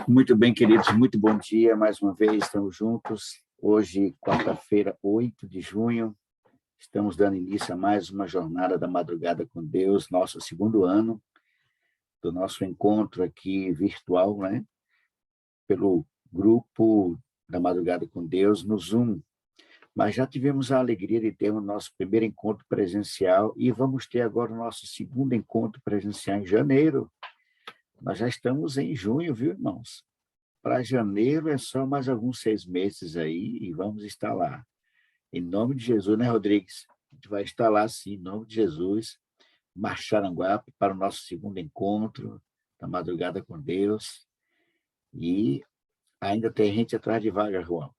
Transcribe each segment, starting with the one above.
Muito bem, queridos, muito bom dia. Mais uma vez estamos juntos. Hoje, quarta-feira, 8 de junho, estamos dando início a mais uma jornada da Madrugada com Deus, nosso segundo ano do nosso encontro aqui virtual, né? Pelo grupo da Madrugada com Deus no Zoom. Mas já tivemos a alegria de ter o nosso primeiro encontro presencial e vamos ter agora o nosso segundo encontro presencial em janeiro. Nós já estamos em junho, viu, irmãos? Para janeiro é só mais alguns 6 meses aí e vamos estar lá. Em nome de Jesus, né, Rodrigues? A gente vai estar lá, sim, em nome de Jesus, Maxaranguape, para o nosso segundo encontro da Madrugada com Deus. E ainda tem gente atrás de vaga, João.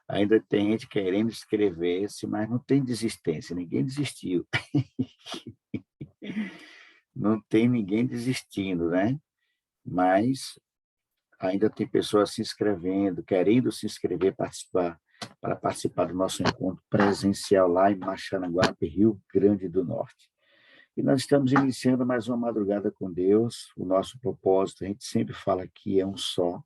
Ainda tem gente querendo inscrever-se, mas não tem desistência, ninguém desistiu. Não tem ninguém desistindo, né? Mas ainda tem pessoas se inscrevendo, querendo se inscrever, para participar do nosso encontro presencial lá em Maxaranguape, Rio Grande do Norte. E nós estamos iniciando mais uma madrugada com Deus. O nosso propósito, a gente sempre fala aqui, é um só,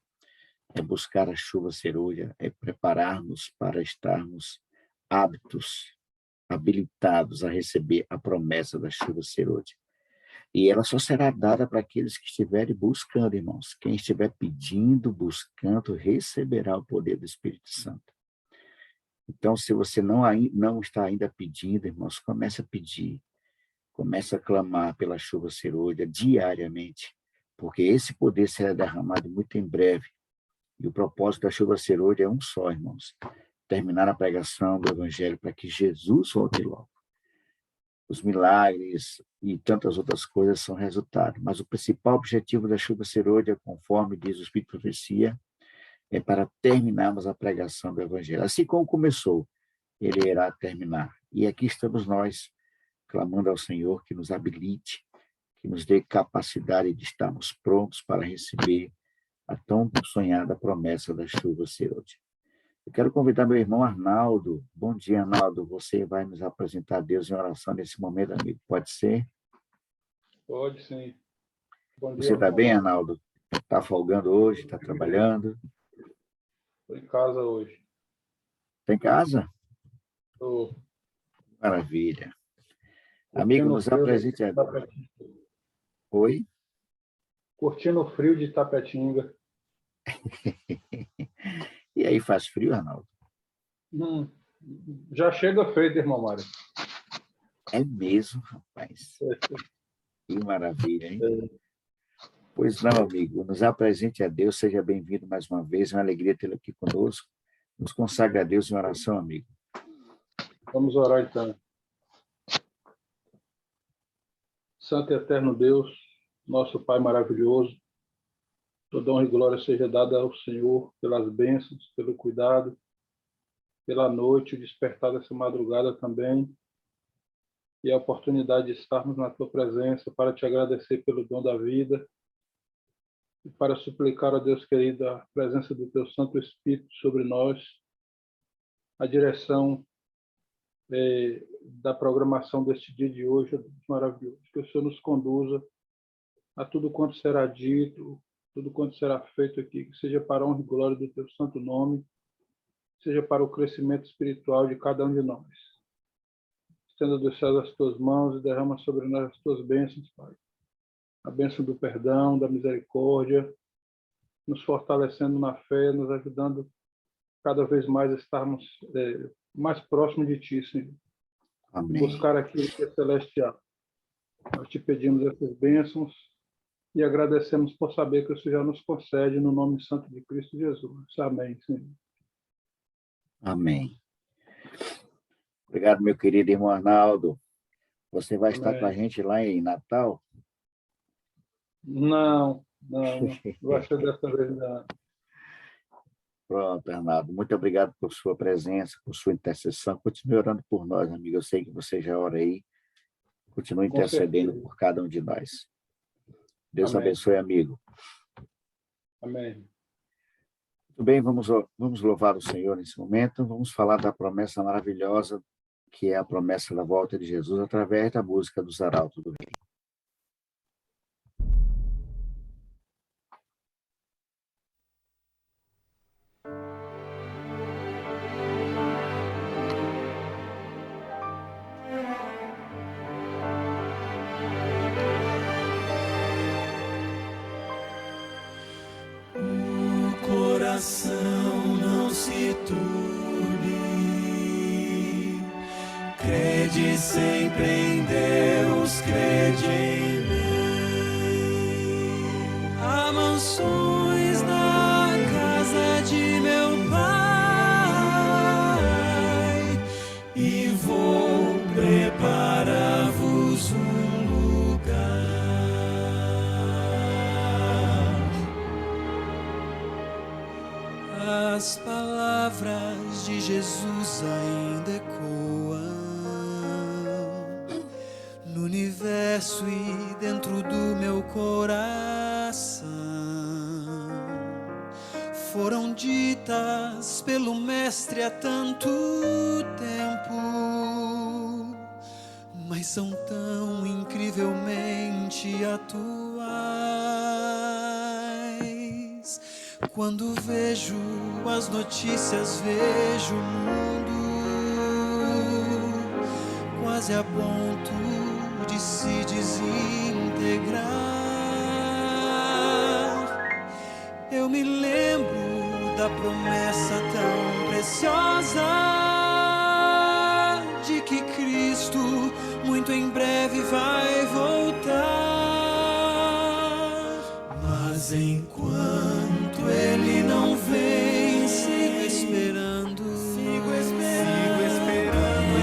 é buscar a chuva serôdia, é preparar-nos para estarmos aptos, habilitados a receber a promessa da chuva serôdia. E ela só será dada para aqueles que estiverem buscando, irmãos. Quem estiver pedindo, buscando, receberá o poder do Espírito Santo. Então, se você não está ainda pedindo, irmãos, comece a pedir. Comece a clamar pela chuva serôdia diariamente, porque esse poder será derramado muito em breve. E o propósito da chuva serôdia é um só, irmãos. Terminar a pregação do Evangelho para que Jesus volte logo. Os milagres e tantas outras coisas são resultado. Mas o principal objetivo da chuva serôdia, conforme diz o Espírito de Profecia, é para terminarmos a pregação do Evangelho. Assim como começou, ele irá terminar. E aqui estamos nós, clamando ao Senhor que nos habilite, que nos dê capacidade de estarmos prontos para receber a tão sonhada promessa da chuva serôdia. Eu quero convidar meu irmão Arnaldo. Bom dia, Arnaldo. Você vai nos apresentar a Deus em oração nesse momento, amigo. Pode ser? Pode, sim. Bom dia. Você está bem, Arnaldo? Está folgando hoje? Está trabalhando? Estou em casa hoje. Está em casa? Estou. Maravilha. Amigo, nos apresente a Deus. Oi? Curtindo o frio de Tapetinga. E aí, faz frio, Arnaldo? Já chega feito, irmão Mário. É mesmo, rapaz. Que maravilha, hein? Pois não, amigo. Nos apresente a Deus. Seja bem-vindo mais uma vez. É uma alegria tê-lo aqui conosco. Nos consagra a Deus em oração, amigo. Vamos orar, então. Santo e eterno Deus, nosso Pai maravilhoso, toda honra e glória seja dada ao Senhor pelas bênçãos, pelo cuidado, pela noite, o despertar dessa madrugada também, e a oportunidade de estarmos na Tua presença para te agradecer pelo dom da vida e para suplicar a Deus querido a presença do Teu Santo Espírito sobre nós, a direção da programação deste dia de hoje é maravilhoso. Que o Senhor nos conduza a tudo quanto será dito, tudo quanto será feito aqui, que seja para a honra e glória do Teu santo nome, seja para o crescimento espiritual de cada um de nós. Estenda dos céus as Tuas mãos e derrama sobre nós as Tuas bênçãos, Pai. A bênção do perdão, da misericórdia, nos fortalecendo na fé, nos ajudando cada vez mais a estarmos mais próximos de Ti, Senhor. Amém. Buscar aquilo que é celestial. Nós te pedimos essas bênçãos e agradecemos por saber que o Senhor já nos concede no nome santo de Cristo Jesus. Amém, Senhor. Amém. Obrigado, meu querido irmão Arnaldo. Você vai estar com a gente lá em Natal? Não vai ser dessa vez não. Pronto, Arnaldo. Muito obrigado por sua presença, por sua intercessão. Continue orando por nós, amigo. Eu sei que você já ora aí. Continue intercedendo por cada um de nós. Deus Amém. abençoe, amigo. Amém. Muito bem, vamos louvar o Senhor nesse momento. Vamos falar da promessa maravilhosa, que é a promessa da volta de Jesus, através da música dos Arautos do Rei. coração não se turbe. Crede sempre em Deus, crede em mim. Há mansões na casa de meu Pai, e vou preparar-vos um lugar. As palavras de Jesus ainda ecoam no universo e dentro do meu coração. Foram ditas pelo Mestre há tanto tempo, mas são tão incrivelmente atuais. Quando vejo as notícias, vejo o mundo quase a ponto de se desintegrar. Eu me lembro da promessa tão preciosa de que Cristo muito em breve vai voltar. Mas enquanto Ele não vem, sigo esperando.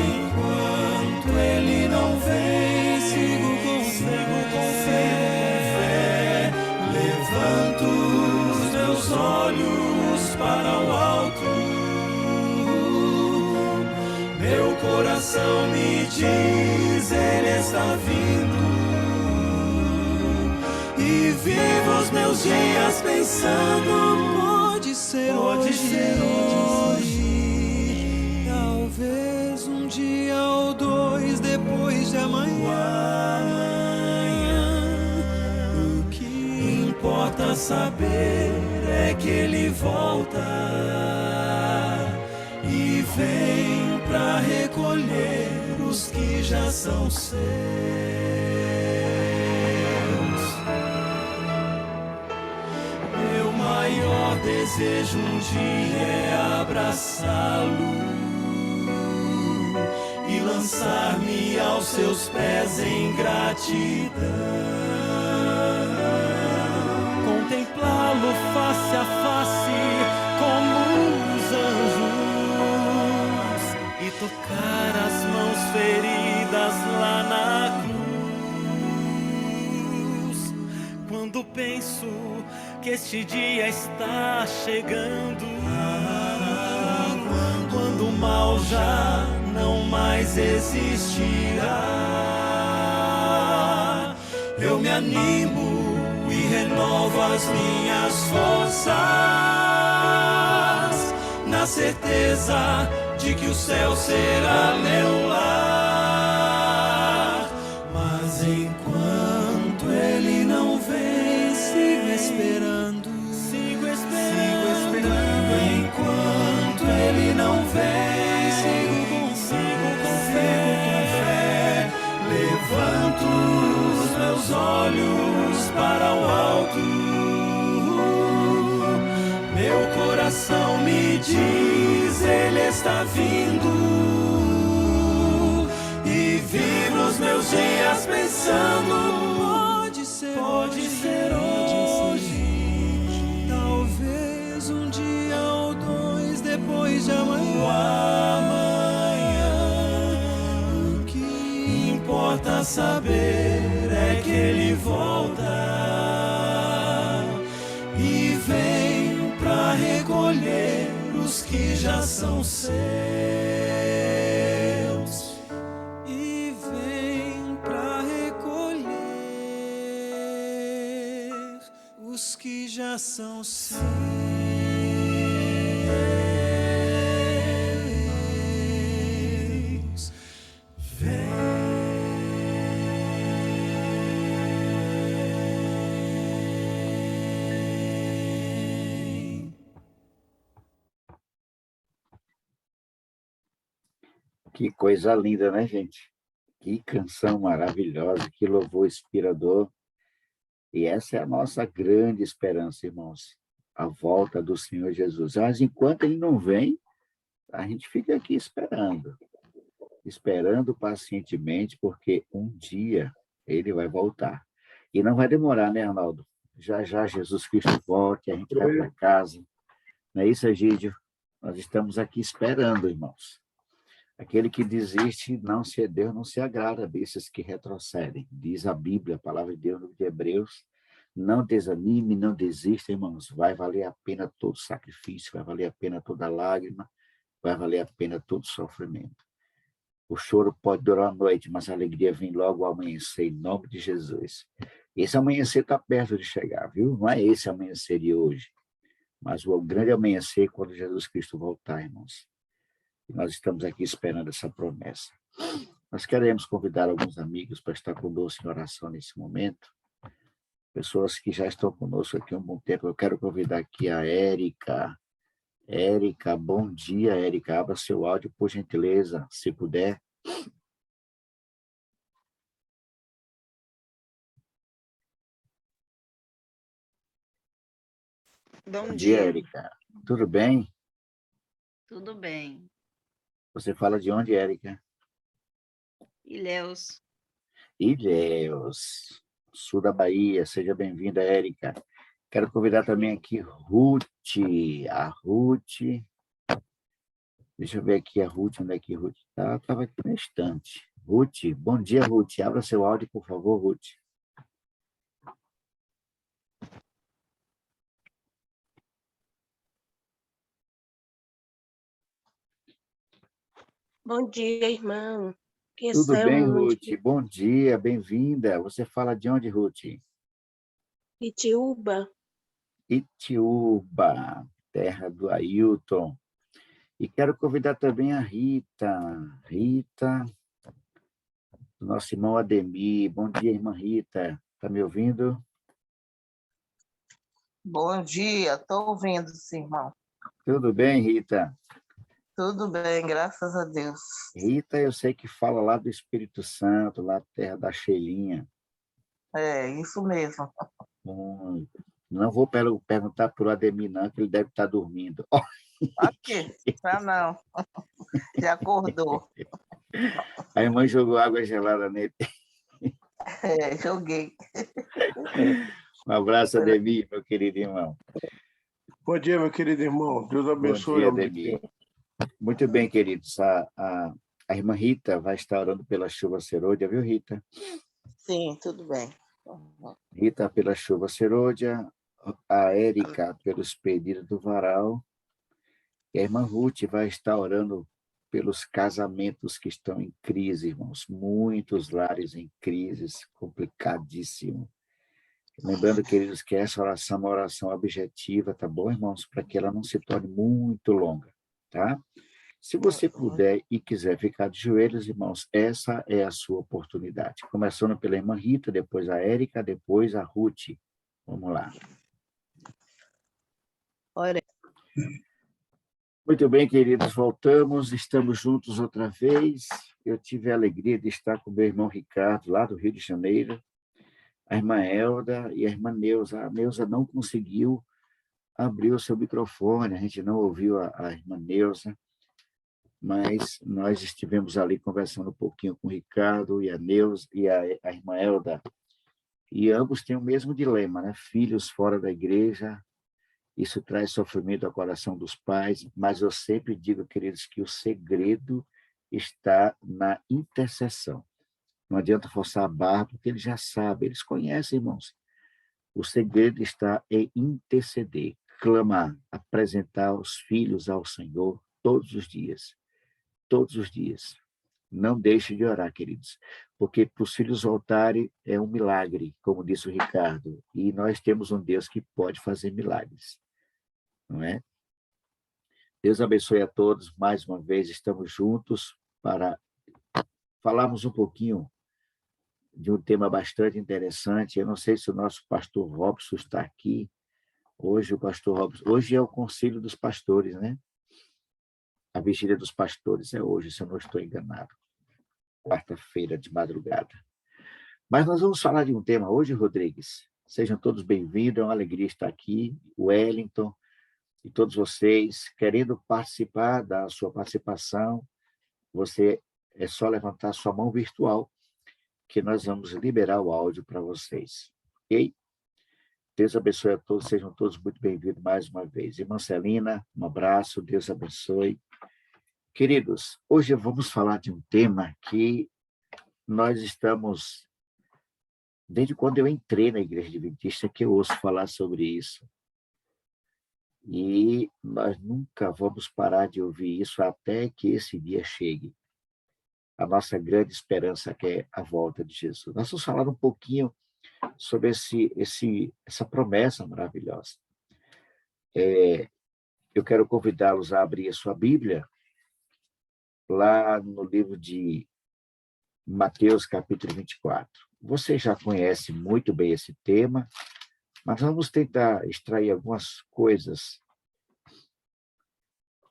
Enquanto Ele não vem, sigo com fé. Levanto os meus olhos para o alto. Meu coração me diz, Ele está vindo. E vivo os meus dias pensando, pode ser hoje. Talvez um dia ou dois depois de amanhã. O que importa saber é que Ele volta e vem para recolher os que já são seus. Meu maior desejo um dia é abraçá-lo e lançar-me aos seus pés em gratidão. Contemplá-lo face a face como os anjos e tocar as mãos feridas lá na cruz. Quando penso que este dia está chegando, quando o mal já não mais existirá, eu me animo e renovo as minhas forças, na certeza de que o céu será meu lar. Mas enquanto Ele não vem, sigo esperando. Enquanto Ele não vem, sigo com fé. Levanto os meus olhos para o alto. Meu coração me diz, Ele está vindo. E vivo os meus dias pensando, pode ser hoje. Talvez um dia ou dois depois de amanhã. O que importa saber é que Ele volta e vem para recolher os que já são seus. E vem para recolher os que já são seus. Que coisa linda, né, gente? Que canção maravilhosa, que louvor inspirador. E essa é a nossa grande esperança, irmãos. a volta do Senhor Jesus. Mas enquanto ele não vem, a gente fica aqui esperando pacientemente, porque um dia ele vai voltar. E não vai demorar, né, Arnaldo? Já já Jesus Cristo volta, a gente vai para casa. Não é isso, Egídio? Nós estamos aqui esperando, irmãos. Aquele que desiste, Deus não se agrada desses que retrocedem. Diz a Bíblia, a palavra de Deus no livro de Hebreus. Não desanime, não desista, irmãos. Vai valer a pena todo sacrifício, vai valer a pena toda lágrima, vai valer a pena todo sofrimento. O choro pode durar uma noite, mas a alegria vem logo ao amanhecer, em nome de Jesus. Esse amanhecer está perto de chegar, viu? Não é esse amanhecer de hoje, mas o grande amanhecer quando Jesus Cristo voltar, irmãos. E nós estamos aqui esperando essa promessa. Nós queremos convidar alguns amigos para estar conosco em oração nesse momento. Pessoas que já estão conosco aqui há um bom tempo. Eu quero convidar aqui a Érica. Érica, bom dia, Érica. Abra seu áudio, por gentileza, se puder. Bom dia, dia. Érica. Tudo bem? Tudo bem. Você fala de onde, Érica? Ilhéus. Ilhéus, sul da Bahia. Seja bem-vinda, Érica. Quero convidar também aqui Ruth. A Ruth. Deixa eu ver aqui a Ruth, onde é que Ruth está? Estava aqui na estante. Ruth, bom dia, Ruth. Abra seu áudio, por favor, Ruth. Bom dia, irmão. Que Tudo céu, bem, muito Ruth? Bom dia, bem-vinda. Você fala de onde, Ruth? Itiúba. Itiúba, terra do Ailton. E quero convidar também a Rita. Rita, do nosso irmão Ademir. Bom dia, irmã Rita. Está me ouvindo? Bom dia, estou ouvindo, sim, irmão. Tudo bem, Rita? Tudo bem, graças a Deus. Rita, eu sei que fala lá do Espírito Santo, lá da terra da Xelinha. É, isso mesmo. Não vou perguntar para o Ademir, não, que ele deve estar dormindo. Aqui, já não. Já acordou. A irmã jogou água gelada nele. É, joguei. Um abraço, Ademir, meu querido irmão. Bom dia, meu querido irmão. Deus abençoe. Bom dia, Ademir. Muito bem, queridos. A irmã Rita vai estar orando pela chuva serôdia, viu, Rita? Sim, tudo bem. Rita pela chuva serôdia, a Érica pelos pedidos do varal, e a irmã Ruth vai estar orando pelos casamentos que estão em crise, irmãos. Muitos lares em crises, complicadíssimo. Lembrando, queridos, que essa oração é uma oração objetiva, tá bom, irmãos? Para que ela não se torne muito longa, tá? Se você puder e quiser ficar de joelhos, irmãos, essa é a sua oportunidade. Começando pela irmã Rita, depois a Érica, depois a Ruth. Vamos lá. Ora. Muito bem, queridos, voltamos, estamos juntos outra vez. Eu tive a alegria de estar com meu irmão Ricardo, lá do Rio de Janeiro, a irmã Elda e a irmã Neuza. A Neuza não conseguiu abrir o seu microfone, a gente não ouviu a irmã Neuza, mas nós estivemos ali conversando um pouquinho com o Ricardo e a Neuza e a irmã Elda, e ambos têm o mesmo dilema, né? Filhos fora da igreja, isso traz sofrimento ao coração dos pais, mas eu sempre digo, queridos, que o segredo está na intercessão. Não adianta forçar a barra, porque eles já sabem, eles conhecem, irmãos. O segredo está em interceder, clamar, apresentar os filhos ao Senhor todos os dias. Todos os dias. Não deixe de orar, queridos, porque para os filhos voltarem é um milagre, como disse o Ricardo, e nós temos um Deus que pode fazer milagres, não é? Deus abençoe a todos, mais uma vez estamos juntos para falarmos um pouquinho de um tema bastante interessante. Eu não sei se o nosso pastor Robson está aqui, hoje é o Conselho dos Pastores, né? A vigília dos pastores é hoje, se eu não estou enganado. Quarta-feira de madrugada. Mas nós vamos falar de um tema hoje, Rodrigues, Sejam todos bem-vindos, é uma alegria estar aqui. O Wellington e todos vocês querendo participar da sua participação, você é só levantar sua mão virtual que nós vamos liberar o áudio para vocês. Ok? Deus abençoe a todos, sejam todos muito bem-vindos mais uma vez. Irmã Celina, um abraço, Deus abençoe. Queridos, hoje vamos falar de um tema que nós estamos, desde quando eu entrei na Igreja Adventista, que eu ouço falar sobre isso. E nós nunca vamos parar de ouvir isso até que esse dia chegue. A nossa grande esperança que é a volta de Jesus. Nós vamos falar um pouquinho sobre essa promessa maravilhosa. Eu quero convidá-los a abrir a sua Bíblia lá no livro de Mateus, capítulo 24. Você já conhece muito bem esse tema, mas vamos tentar extrair algumas coisas.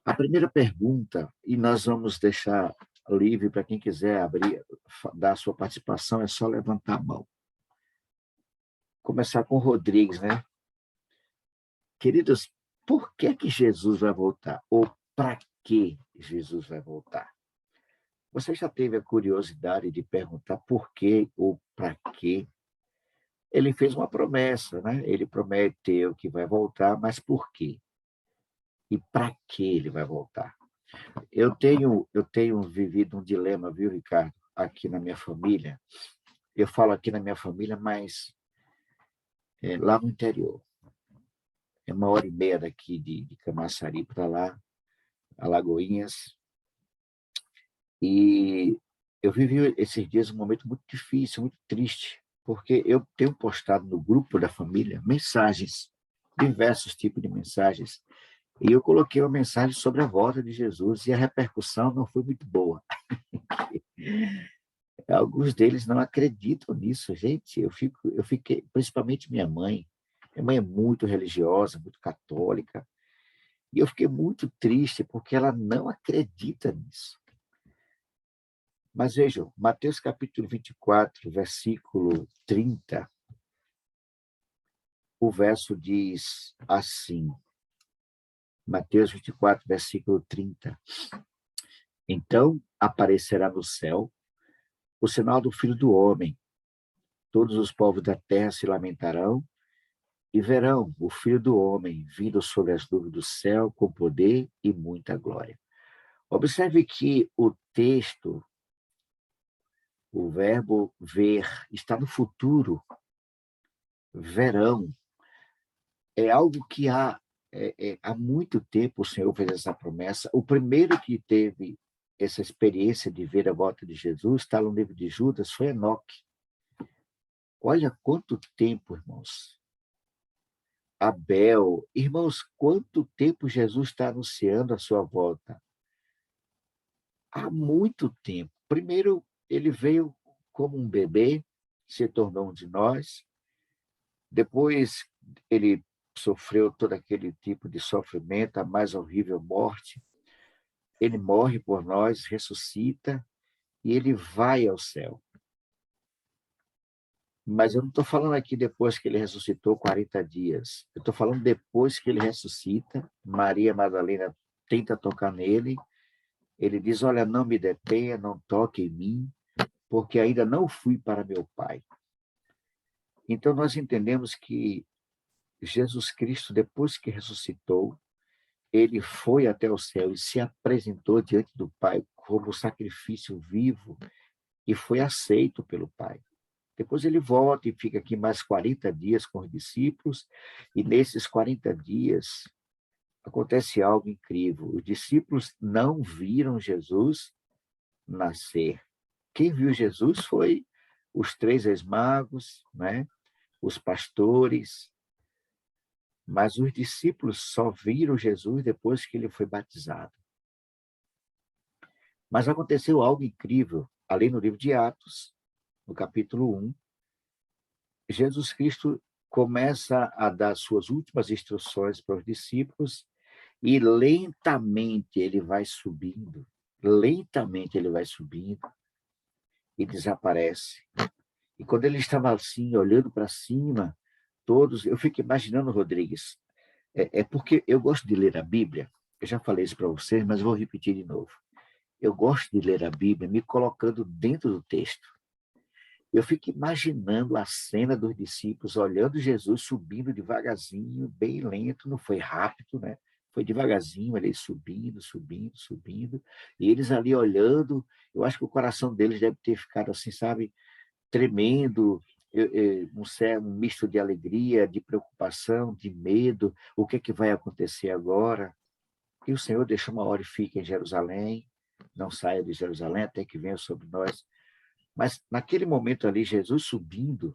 A primeira pergunta, e nós vamos deixar livre para quem quiser abrir, dar a sua participação, é só levantar a mão. Começar com o Rodrigues, né? Queridos, por que Jesus vai voltar? Ou para que Jesus vai voltar? Você já teve a curiosidade de perguntar por quê ou para quê? Ele fez uma promessa, né? Ele prometeu que vai voltar, mas por quê? E para que ele vai voltar? Eu tenho vivido um dilema, viu, Ricardo, aqui na minha família. Eu falo aqui na minha família, mas lá no interior. É 1h30 daqui de Camaçari para lá, Alagoinhas. E eu vivi esses dias um momento muito difícil, muito triste, porque eu tenho postado no grupo da família mensagens, diversos tipos de mensagens, e eu coloquei uma mensagem sobre a volta de Jesus e a repercussão não foi muito boa. Alguns deles não acreditam nisso, gente. Eu fiquei, principalmente minha mãe. Minha mãe é muito religiosa, muito católica, e eu fiquei muito triste porque ela não acredita nisso. Mas vejam, Mateus capítulo 24, versículo 30, o verso diz assim, Mateus 24, versículo 30. Então aparecerá no céu o sinal do Filho do Homem. Todos os povos da terra se lamentarão e verão o Filho do Homem vindo sobre as nuvens do céu com poder e muita glória. Observe que o texto, o verbo ver, está no futuro. Verão. É algo que há muito tempo o Senhor fez essa promessa. O primeiro que teve essa experiência de ver a volta de Jesus, está no livro de Judas, foi Enoque. Olha quanto tempo, irmãos. Abel, irmãos, quanto tempo Jesus está anunciando a sua volta? Há muito tempo. Primeiro, ele veio como um bebê, se tornou um de nós. Depois, ele sofreu todo aquele tipo de sofrimento, a mais horrível morte. Ele morre por nós, ressuscita e ele vai ao céu. Mas eu não estou falando aqui depois que ele ressuscitou 40 dias. Eu estou falando depois que ele ressuscita. Maria Madalena tenta tocar nele. Ele diz, olha, não me detenha, não toque em mim, porque ainda não fui para meu Pai. Então, nós entendemos que Jesus Cristo, depois que ressuscitou, ele foi até o céu e se apresentou diante do Pai como sacrifício vivo e foi aceito pelo Pai. Depois ele volta e fica aqui mais 40 dias com os discípulos, e nesses 40 dias acontece algo incrível. Os discípulos não viram Jesus nascer. Quem viu Jesus foi os 3 ex-magos, né? Os pastores, mas os discípulos só viram Jesus depois que ele foi batizado. Mas aconteceu algo incrível, ali no livro de Atos, no capítulo 1, Jesus Cristo começa a dar suas últimas instruções para os discípulos e lentamente ele vai subindo e desaparece. E quando ele estava assim, olhando para cima, todos. Eu fico imaginando, Rodrigues, porque eu gosto de ler a Bíblia. Eu já falei isso para vocês, mas vou repetir de novo. Eu gosto de ler a Bíblia me colocando dentro do texto. Eu fico imaginando a cena dos discípulos olhando Jesus subindo devagarzinho, bem lento, não foi rápido, né? Foi devagarzinho, ele subindo, subindo, subindo. E eles ali olhando, eu acho que o coração deles deve ter ficado assim, sabe, tremendo, um misto de alegria, de preocupação, de medo. O que é que vai acontecer agora? Que o Senhor deixa uma hora e fica em Jerusalém, não saia de Jerusalém até que venha sobre nós. Mas naquele momento ali, Jesus subindo,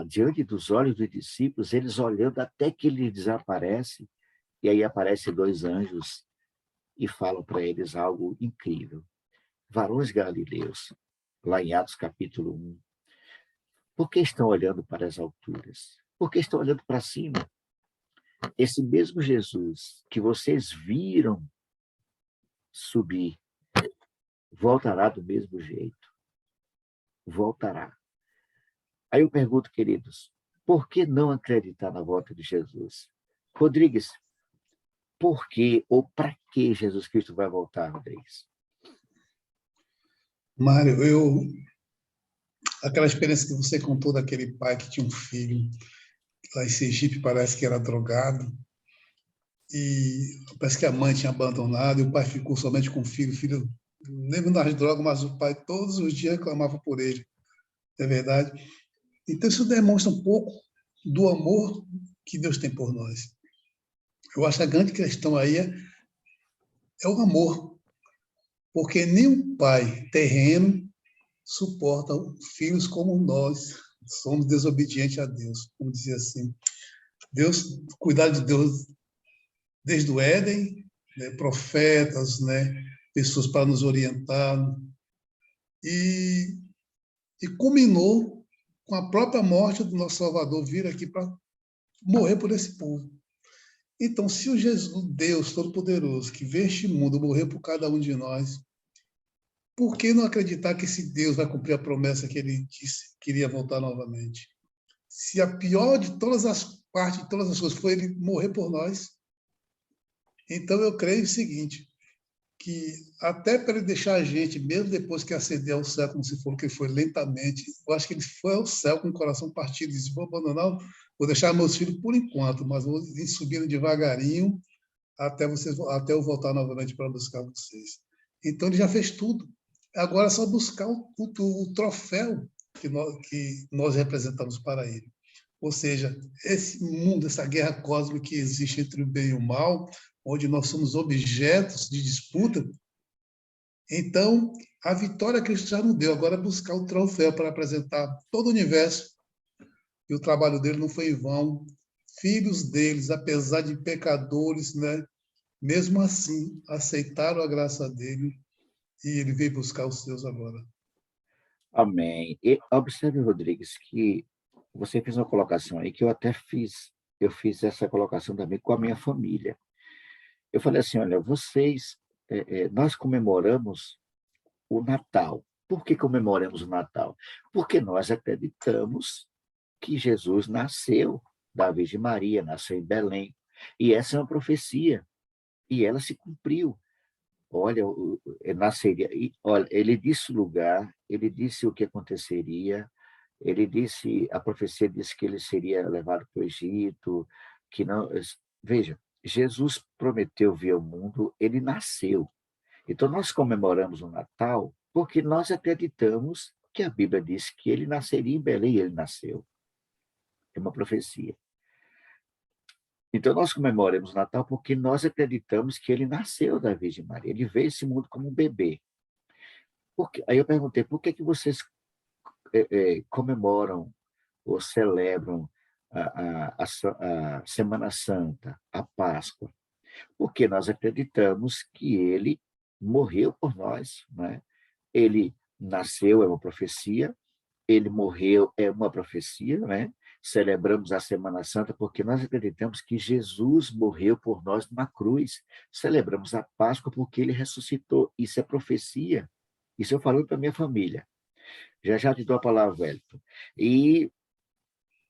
diante dos olhos dos discípulos, eles olhando até que ele desaparece, e aí aparecem dois anjos e falam para eles algo incrível. Varões galileus, lá em Atos capítulo 1, por que estão olhando para as alturas? Por que estão olhando para cima? Esse mesmo Jesus que vocês viram subir, voltará do mesmo jeito. Voltará. Aí eu pergunto, queridos, por que não acreditar na volta de Jesus? Rodrigues, por que ou para que Jesus Cristo vai voltar, Rodrigues? Mário, aquela experiência que você contou daquele pai que tinha um filho, lá em Sergipe parece que era drogado, e parece que a mãe tinha abandonado, e o pai ficou somente com o filho lembro das drogas, mas o pai todos os dias clamava por ele, é verdade? Então isso demonstra um pouco do amor que Deus tem por nós. Eu acho que a grande questão aí é o amor, porque nenhum pai terreno suporta filhos como nós, somos desobedientes a Deus, vamos dizer assim. Deus, cuidado de Deus desde o Éden, né, profetas, né, pessoas para nos orientar, e culminou com a própria morte do nosso Salvador vir aqui para morrer por esse povo. Então, se o Jesus, Deus Todo-Poderoso, que veio este mundo morrer por cada um de nós, por que não acreditar que esse Deus vai cumprir a promessa que ele disse que iria voltar novamente? Se a pior de todas as partes, de todas as coisas, foi ele morrer por nós, então eu creio o seguinte, que até para ele deixar a gente, mesmo depois que ascender ao céu, como se for que foi lentamente, eu acho que ele foi ao céu com o coração partido e disse, vou abandonar, vou deixar meus filhos por enquanto, mas vou ir subindo devagarinho até eu voltar novamente para buscar vocês. Então ele já fez tudo. Agora é só buscar o troféu que nós representamos para ele. Ou seja, esse mundo, essa guerra cósmica que existe entre o bem e o mal, onde nós somos objetos de disputa, então a vitória Cristo já nos deu. Agora é buscar o troféu para apresentar todo o universo. E o trabalho dele não foi em vão. Filhos deles, apesar de pecadores, né, mesmo assim, aceitaram a graça dele e ele veio buscar os seus agora. Amém. E observe, Rodrigues, que você fez uma colocação aí que eu fiz essa colocação também com a minha família. Eu falei assim, olha, nós comemoramos o Natal. Por que comemoramos o Natal? Porque nós acreditamos que Jesus nasceu da Virgem Maria, nasceu em Belém. E essa é uma profecia. E ela se cumpriu. Olha, nasceria. Olha, ele disse o lugar, ele disse o que aconteceria, a profecia disse que ele seria levado para o Egito, que não. Veja, Jesus prometeu vir ao mundo, ele nasceu. Então, nós comemoramos o Natal porque nós acreditamos que a Bíblia diz que ele nasceria em Belém e ele nasceu. É uma profecia. Então, nós comemoramos o Natal porque nós acreditamos que ele nasceu da Virgem Maria. Ele veio a esse mundo como um bebê. Aí eu perguntei, por que vocês comemoram ou celebram a Semana Santa, a Páscoa? Porque nós acreditamos que ele morreu por nós, né? Ele nasceu, é uma profecia, ele morreu, é uma profecia, né? Celebramos a Semana Santa porque nós acreditamos que Jesus morreu por nós na cruz. Celebramos a Páscoa porque ele ressuscitou. Isso é profecia. Isso eu falando para minha família. Já te dou a palavra, Wellington. E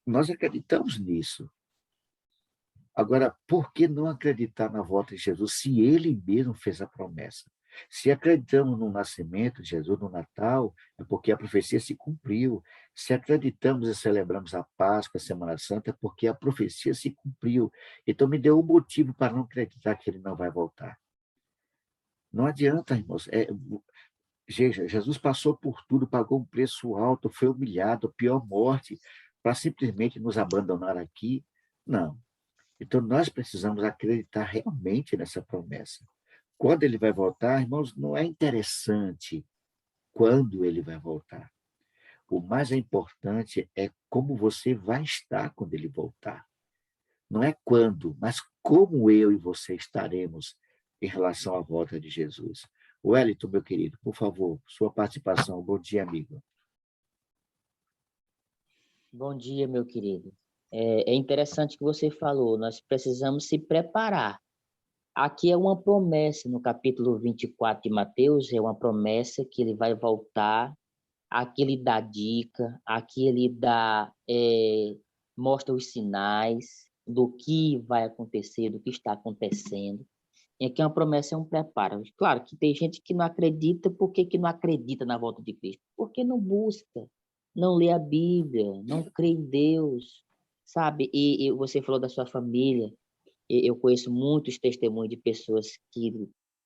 Nós acreditamos nisso. Agora, por que não acreditar na volta de Jesus se ele mesmo fez a promessa? Se acreditamos no nascimento de Jesus, no Natal, é porque a profecia se cumpriu. Se acreditamos e celebramos a Páscoa, a Semana Santa, é porque a profecia se cumpriu. Então, me deu um motivo para não acreditar que ele não vai voltar. Não adianta, irmãos. Jesus passou por tudo, pagou um preço alto, foi humilhado, a pior morte, para simplesmente nos abandonar aqui. Não. Então, nós precisamos acreditar realmente nessa promessa. Quando ele vai voltar, irmãos, não é interessante quando ele vai voltar. O mais importante é como você vai estar quando ele voltar. Não é quando, mas como eu e você estaremos em relação à volta de Jesus. Wellington, meu querido, por favor, sua participação. Bom dia, amigo. Bom dia, meu querido. É interessante que você falou, nós precisamos se preparar. Aqui é uma promessa, no capítulo 24 de Mateus, é uma promessa que ele vai voltar, aqui ele dá dica, aqui ele mostra os sinais do que vai acontecer, do que está acontecendo. E aqui uma promessa é um preparo. Claro que tem gente que não acredita, por que não acredita na volta de Cristo? Porque não busca, não lê a Bíblia, não crê em Deus, sabe? E você falou da sua família, eu conheço muitos testemunhos de pessoas que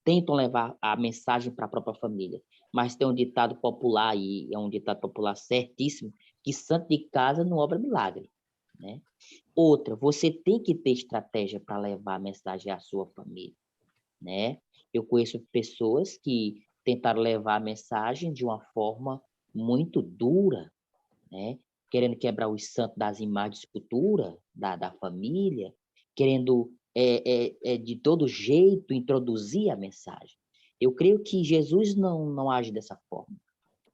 tentam levar a mensagem para a própria família, mas tem um ditado popular, e é um ditado popular certíssimo, que santo de casa não obra milagre, né? Outra, você tem que ter estratégia para levar a mensagem à sua família, né? Eu conheço pessoas que tentaram levar a mensagem de uma forma muito dura, né? Querendo quebrar os santos das imagens de escultura da família, querendo de todo jeito introduzir a mensagem. Eu creio que Jesus não age dessa forma,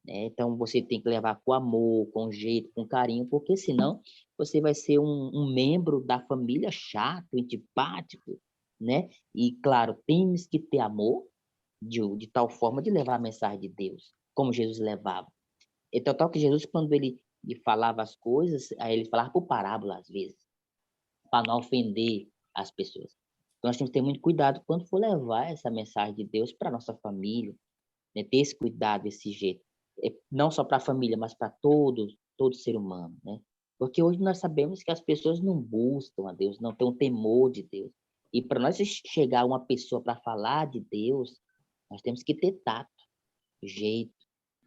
né? Então, você tem que levar com amor, com jeito, com carinho, porque senão você vai ser um membro da família chato, antipático, né? E, claro, temos que ter amor de tal forma de levar a mensagem de Deus, como Jesus levava. Então, tal que Jesus, quando ele falava as coisas, aí ele falava por parábola, às vezes, para não ofender as pessoas. Então, nós temos que ter muito cuidado quando for levar essa mensagem de Deus para a nossa família, né? Ter esse cuidado, esse jeito. Não só para a família, mas para todo ser humano, né? Porque hoje nós sabemos que as pessoas não buscam a Deus, não têm um temor de Deus. E para nós chegar uma pessoa para falar de Deus, nós temos que ter tato, jeito.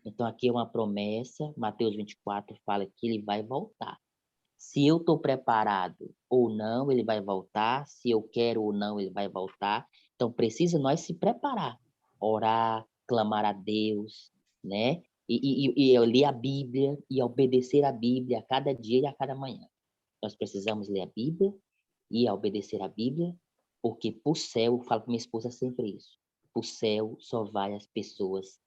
Então, aqui é uma promessa, Mateus 24 fala que ele vai voltar. Se eu estou preparado ou não, ele vai voltar. Se eu quero ou não, ele vai voltar. Então, precisa nós se preparar, orar, clamar a Deus, né? E ler a Bíblia e obedecer a Bíblia a cada dia e a cada manhã. Nós precisamos ler a Bíblia e obedecer a Bíblia, porque para o céu, eu falo com minha esposa sempre isso, para o céu só vai as pessoas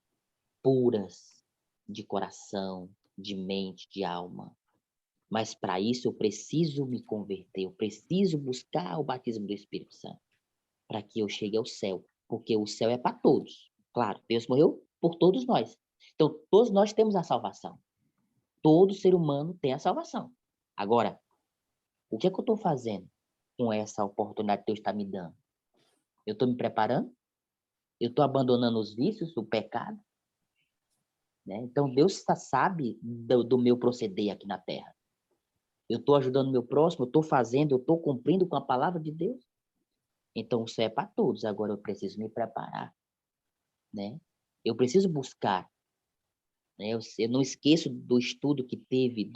puras de coração, de mente, de alma. Mas para isso eu preciso me converter, eu preciso buscar o batismo do Espírito Santo, para que eu chegue ao céu, porque o céu é para todos. Claro, Deus morreu por todos nós. Então, todos nós temos a salvação. Todo ser humano tem a salvação. Agora, o que é que eu estou fazendo com essa oportunidade que Deus está me dando? Eu estou me preparando? Eu estou abandonando os vícios, o pecado? Né? Então, Deus sabe do meu proceder aqui na Terra. Eu estou ajudando meu próximo, eu estou fazendo, eu estou cumprindo com a palavra de Deus. Então, o céu é para todos. Agora, eu preciso me preparar, né? Eu preciso buscar. Né? Eu não esqueço do estudo que teve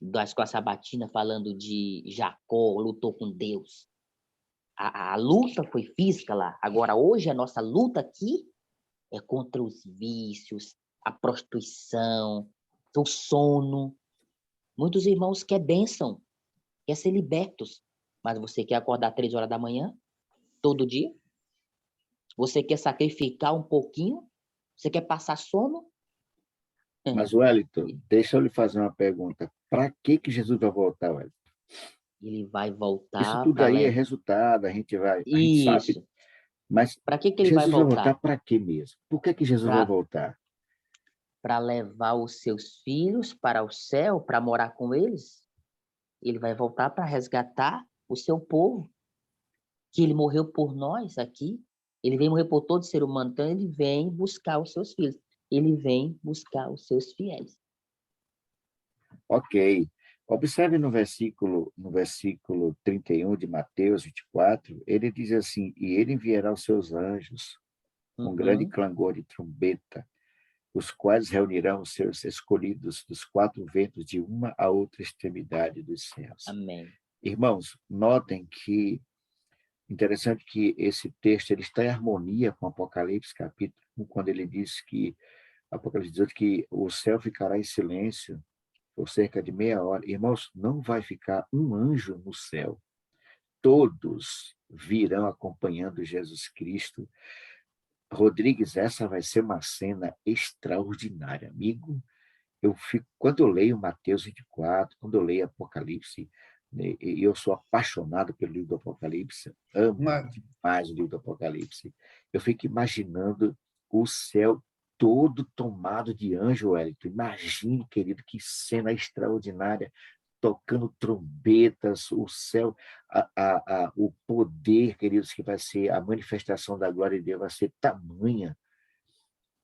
da escola sabatina falando de Jacó, lutou com Deus. A luta foi física lá. Agora, hoje, a nossa luta aqui é contra os vícios, a prostituição, o sono. Muitos irmãos querem bênção, querem ser libertos, mas você quer acordar 3 horas da manhã, todo dia? Você quer sacrificar um pouquinho? Você quer passar sono? Mas, Wellington, deixa eu lhe fazer uma pergunta. Para que Jesus vai voltar, Wellington? Ele vai voltar. Isso tudo aí é resultado, a gente sabe. Mas para que ele Jesus vai voltar? Para quê mesmo? Por que Jesus vai voltar? para levar os seus filhos para o céu, para morar com eles. Ele vai voltar para resgatar o seu povo, que ele morreu por nós aqui. Ele vem morrer por todo ser humano, então ele vem buscar os seus filhos. Ele vem buscar os seus fiéis. Ok. Observe no versículo 31 de Mateus 24, ele diz assim, e ele enviará os seus anjos com grande clangor de trombeta, os quais reunirão os seus escolhidos dos 4 ventos de uma a outra extremidade dos céus. Amém. Irmãos, notem que interessante que esse texto ele está em harmonia com Apocalipse capítulo 1, quando ele diz que Apocalipse 18 que o céu ficará em silêncio por cerca de meia hora. Irmãos, não vai ficar um anjo no céu. Todos virão acompanhando Jesus Cristo. Rodrigues, essa vai ser uma cena extraordinária, amigo. Quando eu leio Mateus 24, quando eu leio Apocalipse, e eu sou apaixonado pelo livro do Apocalipse, amo demais o livro do Apocalipse, eu fico imaginando o céu todo tomado de anjo, Wellington. Imagine, querido, que cena extraordinária, tocando trombetas, o céu, o poder, queridos, que vai ser a manifestação da glória de Deus, vai ser tamanha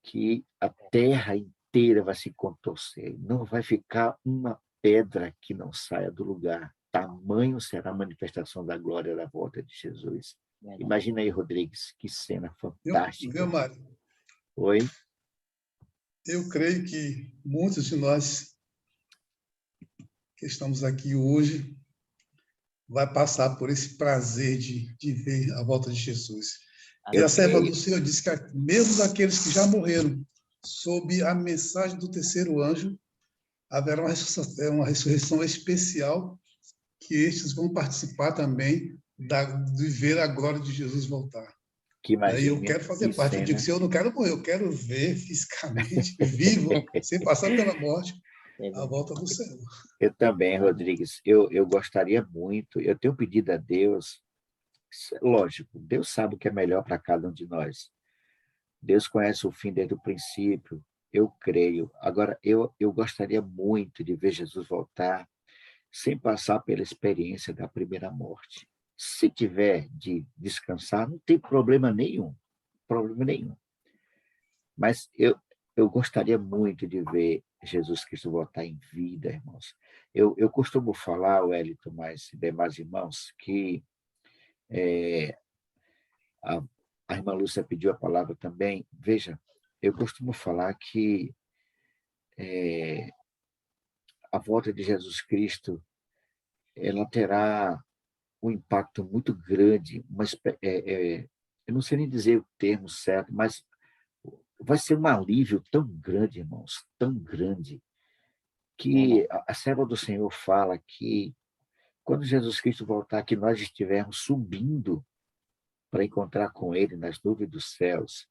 que a terra inteira vai se contorcer. Não vai ficar uma pedra que não saia do lugar. Tamanho será a manifestação da glória da volta de Jesus. Imagina aí, Rodrigues, que cena fantástica. Viu, Mário? Oi? Eu creio que muitos de nós que estamos aqui hoje vai passar por esse prazer de ver a volta de Jesus. E a serva do Senhor disse que mesmo daqueles que já morreram, sob a mensagem do terceiro anjo, haverá uma ressurreição especial que estes vão participar também de ver a glória de Jesus voltar. Que Aí eu quero fazer parte. Eu digo, se eu não quero morrer, eu quero ver fisicamente, vivo, sem passar pela morte, a volta do Senhor. Eu também, Rodrigues. Eu gostaria muito, eu tenho pedido a Deus, lógico, Deus sabe o que é melhor para cada um de nós. Deus conhece o fim desde o princípio, eu creio. Agora, eu gostaria muito de ver Jesus voltar sem passar pela experiência da primeira morte. Se tiver de descansar, não tem problema nenhum. Mas eu gostaria muito de ver Jesus Cristo voltar em vida, irmãos. Eu costumo falar, Wellington, mas demais irmãos, que a irmã Lúcia pediu a palavra também. Veja, eu costumo falar que a volta de Jesus Cristo ela terá um impacto muito grande, mas eu não sei nem dizer o termo certo, mas vai ser um alívio tão grande, irmãos, tão grande, que a serva do Senhor fala que quando Jesus Cristo voltar, que nós estivermos subindo para encontrar com Ele nas nuvens dos céus,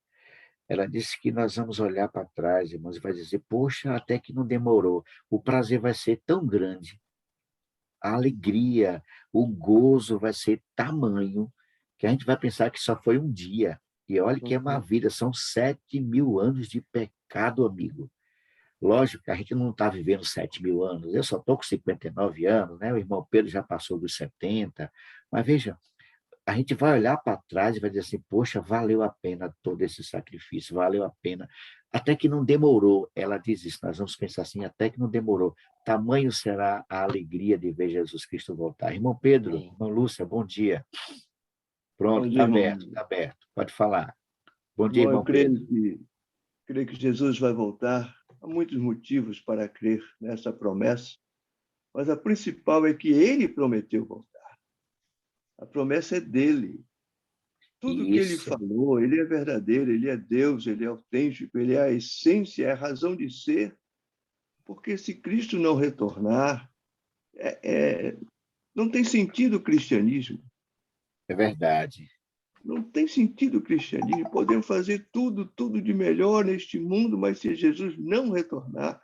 ela disse que nós vamos olhar para trás, irmãos, e vai dizer, poxa, até que não demorou. O prazer vai ser tão grande, a alegria, o gozo vai ser tamanho, que a gente vai pensar que só foi um dia. E olha que é uma vida, são 7.000 anos de pecado, amigo. Lógico que a gente não está vivendo 7.000 anos, eu só estou com 59 anos, né? O irmão Pedro já passou dos 70, mas veja, a gente vai olhar para trás e vai dizer assim, poxa, valeu a pena todo esse sacrifício, valeu a pena, até que não demorou, ela diz isso, nós vamos pensar assim, até que não demorou, tamanho será a alegria de ver Jesus Cristo voltar. Irmão Pedro, irmã Lúcia, bom dia. Pronto, está aberto, pode falar. Bom dia, irmão Pedro. Creio que Jesus vai voltar. Há muitos motivos para crer nessa promessa, mas a principal é que ele prometeu voltar. A promessa é dele. Tudo que ele falou, ele é verdadeiro, ele é Deus, ele é autêntico, ele é a essência, é a razão de ser. Porque se Cristo não retornar, não tem sentido o cristianismo. É verdade. Não tem sentido o cristianismo. Podemos fazer tudo de melhor neste mundo, mas se Jesus não retornar,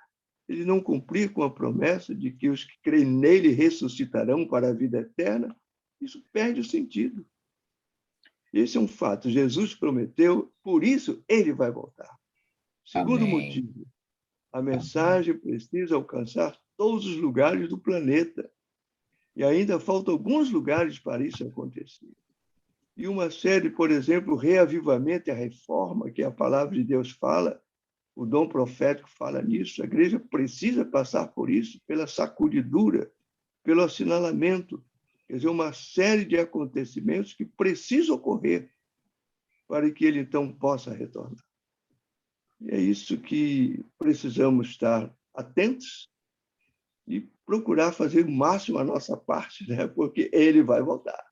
ele não cumprir com a promessa de que os que creem nele ressuscitarão para a vida eterna, isso perde o sentido. Esse é um fato. Jesus prometeu, por isso ele vai voltar. Segundo motivo, A mensagem precisa alcançar todos os lugares do planeta. E ainda faltam alguns lugares para isso acontecer. E uma série, por exemplo, o reavivamento e a reforma, que a palavra de Deus fala, o dom profético fala nisso, a igreja precisa passar por isso, pela sacudidura, pelo assinalamento, quer dizer, uma série de acontecimentos que precisam ocorrer para que ele, então, possa retornar. E é isso que precisamos estar atentos e procurar fazer o máximo a nossa parte, né? Porque ele vai voltar.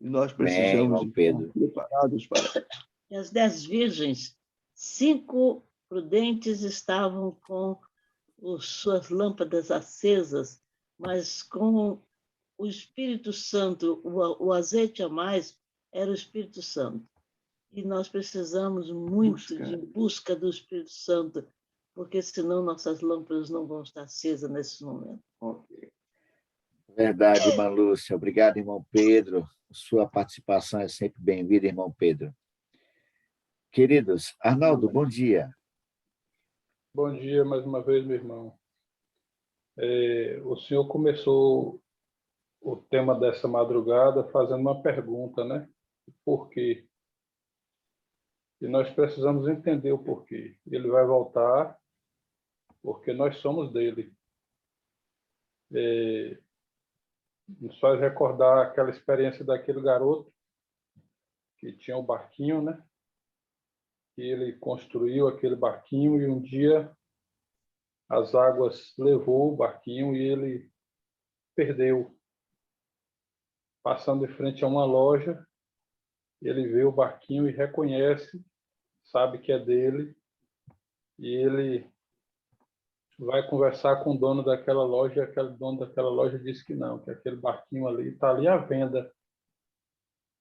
E nós precisamos estar preparados para isso. E as 10 virgens, 5 prudentes estavam com suas lâmpadas acesas, mas com o Espírito Santo, o azeite a mais era o Espírito Santo. E nós precisamos muito de busca do Espírito Santo, porque senão nossas lâmpadas não vão estar acesas nesse momento. Okay. Verdade, irmã Lúcia. Obrigado, irmão Pedro. Sua participação é sempre bem-vinda, irmão Pedro. Queridos, Arnaldo, bom dia. Bom dia mais uma vez, meu irmão. O senhor começou o tema dessa madrugada fazendo uma pergunta, né? Por quê? E nós precisamos entender o porquê. Ele vai voltar porque nós somos dele. Nos faz recordar aquela experiência daquele garoto que tinha um barquinho, né? E ele construiu aquele barquinho e um dia as águas levou o barquinho e ele perdeu. Passando em frente a uma loja, ele vê o barquinho e reconhece, sabe que é dele, e ele vai conversar com o dono daquela loja, e aquele dono daquela loja diz que não, que aquele barquinho ali está ali à venda.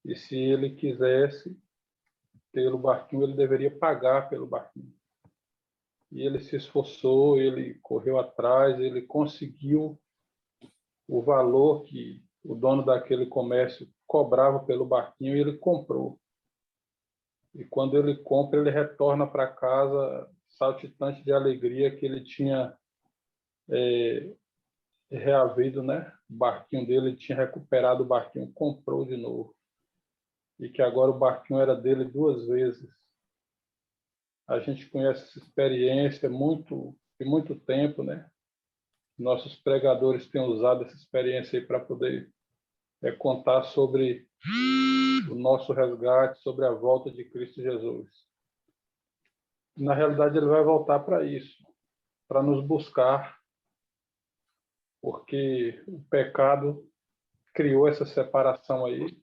E se ele quisesse ter o barquinho, ele deveria pagar pelo barquinho. E ele se esforçou, ele correu atrás, ele conseguiu o valor que o dono daquele comércio cobrava pelo barquinho e ele comprou. E quando ele compra, ele retorna para casa saltitante de alegria que ele tinha reavido, né? O barquinho dele, ele tinha recuperado o barquinho, comprou de novo. E que agora o barquinho era dele 2 vezes. A gente conhece essa experiência de muito tempo, né? Nossos pregadores têm usado essa experiência aí para poder contar sobre o nosso resgate, sobre a volta de Cristo Jesus. Na realidade, ele vai voltar para isso, para nos buscar, porque o pecado criou essa separação aí,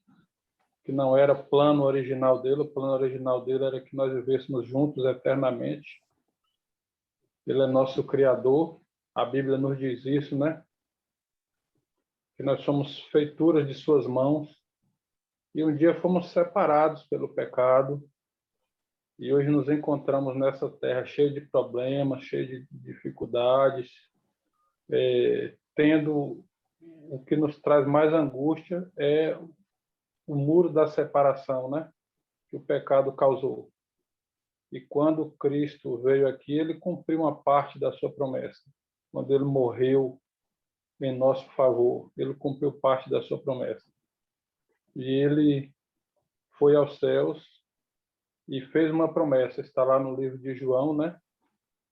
que não era plano original dele. O plano original dele era que nós vivêssemos juntos eternamente. Ele é nosso Criador. A Bíblia nos diz isso, né? Que nós somos feituras de suas mãos. E um dia fomos separados pelo pecado. E hoje nos encontramos nessa terra cheia de problemas, cheia de dificuldades, tendo o que nos traz mais angústia é o muro da separação, né? Que o pecado causou. E quando Cristo veio aqui, ele cumpriu uma parte da sua promessa. Quando ele morreu em nosso favor, ele cumpriu parte da sua promessa. E ele foi aos céus e fez uma promessa. Está lá no livro de João, né?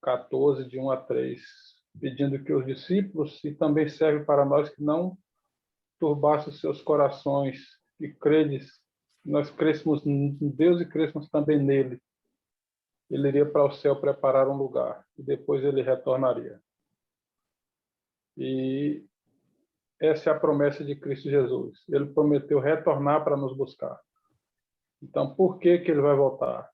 14, de 1 a 3, pedindo que os discípulos, e também serve para nós, que não turbassem os seus corações, que nós crêssemos em Deus e crêssemos também nele. Ele iria para o céu preparar um lugar e depois ele retornaria. E essa é a promessa de Cristo Jesus. Ele prometeu retornar para nos buscar. Então, por que ele vai voltar?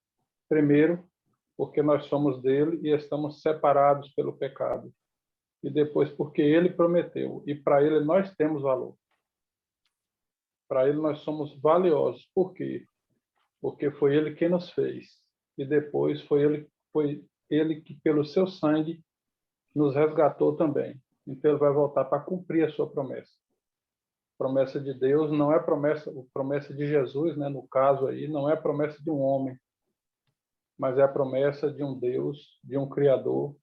Primeiro, porque nós somos dele e estamos separados pelo pecado. E depois, porque ele prometeu. E para ele nós temos valor. Para ele nós somos valiosos. Por quê? Porque foi ele quem nos fez. E depois foi ele que, pelo seu sangue, nos resgatou também. Então ele vai voltar para cumprir a sua promessa. A promessa de Deus não é promessa de Jesus, né? No caso aí, não é promessa de um homem, mas é a promessa de um Deus, de um Criador,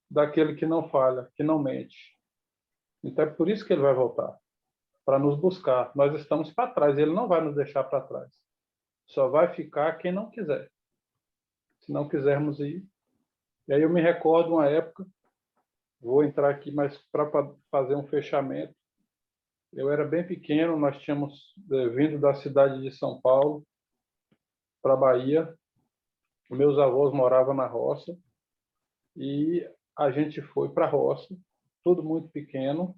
daquele que não falha, que não mente. Então é por isso que ele vai voltar, para nos buscar. Nós estamos para trás, ele não vai nos deixar para trás. Só vai ficar quem não quiser. Se não quisermos ir. E aí eu me recordo uma época, vou entrar aqui, mas para fazer um fechamento. Eu era bem pequeno, nós tínhamos vindo da cidade de São Paulo para a Bahia. Meus avós moravam na roça e a gente foi para a roça, tudo muito pequeno,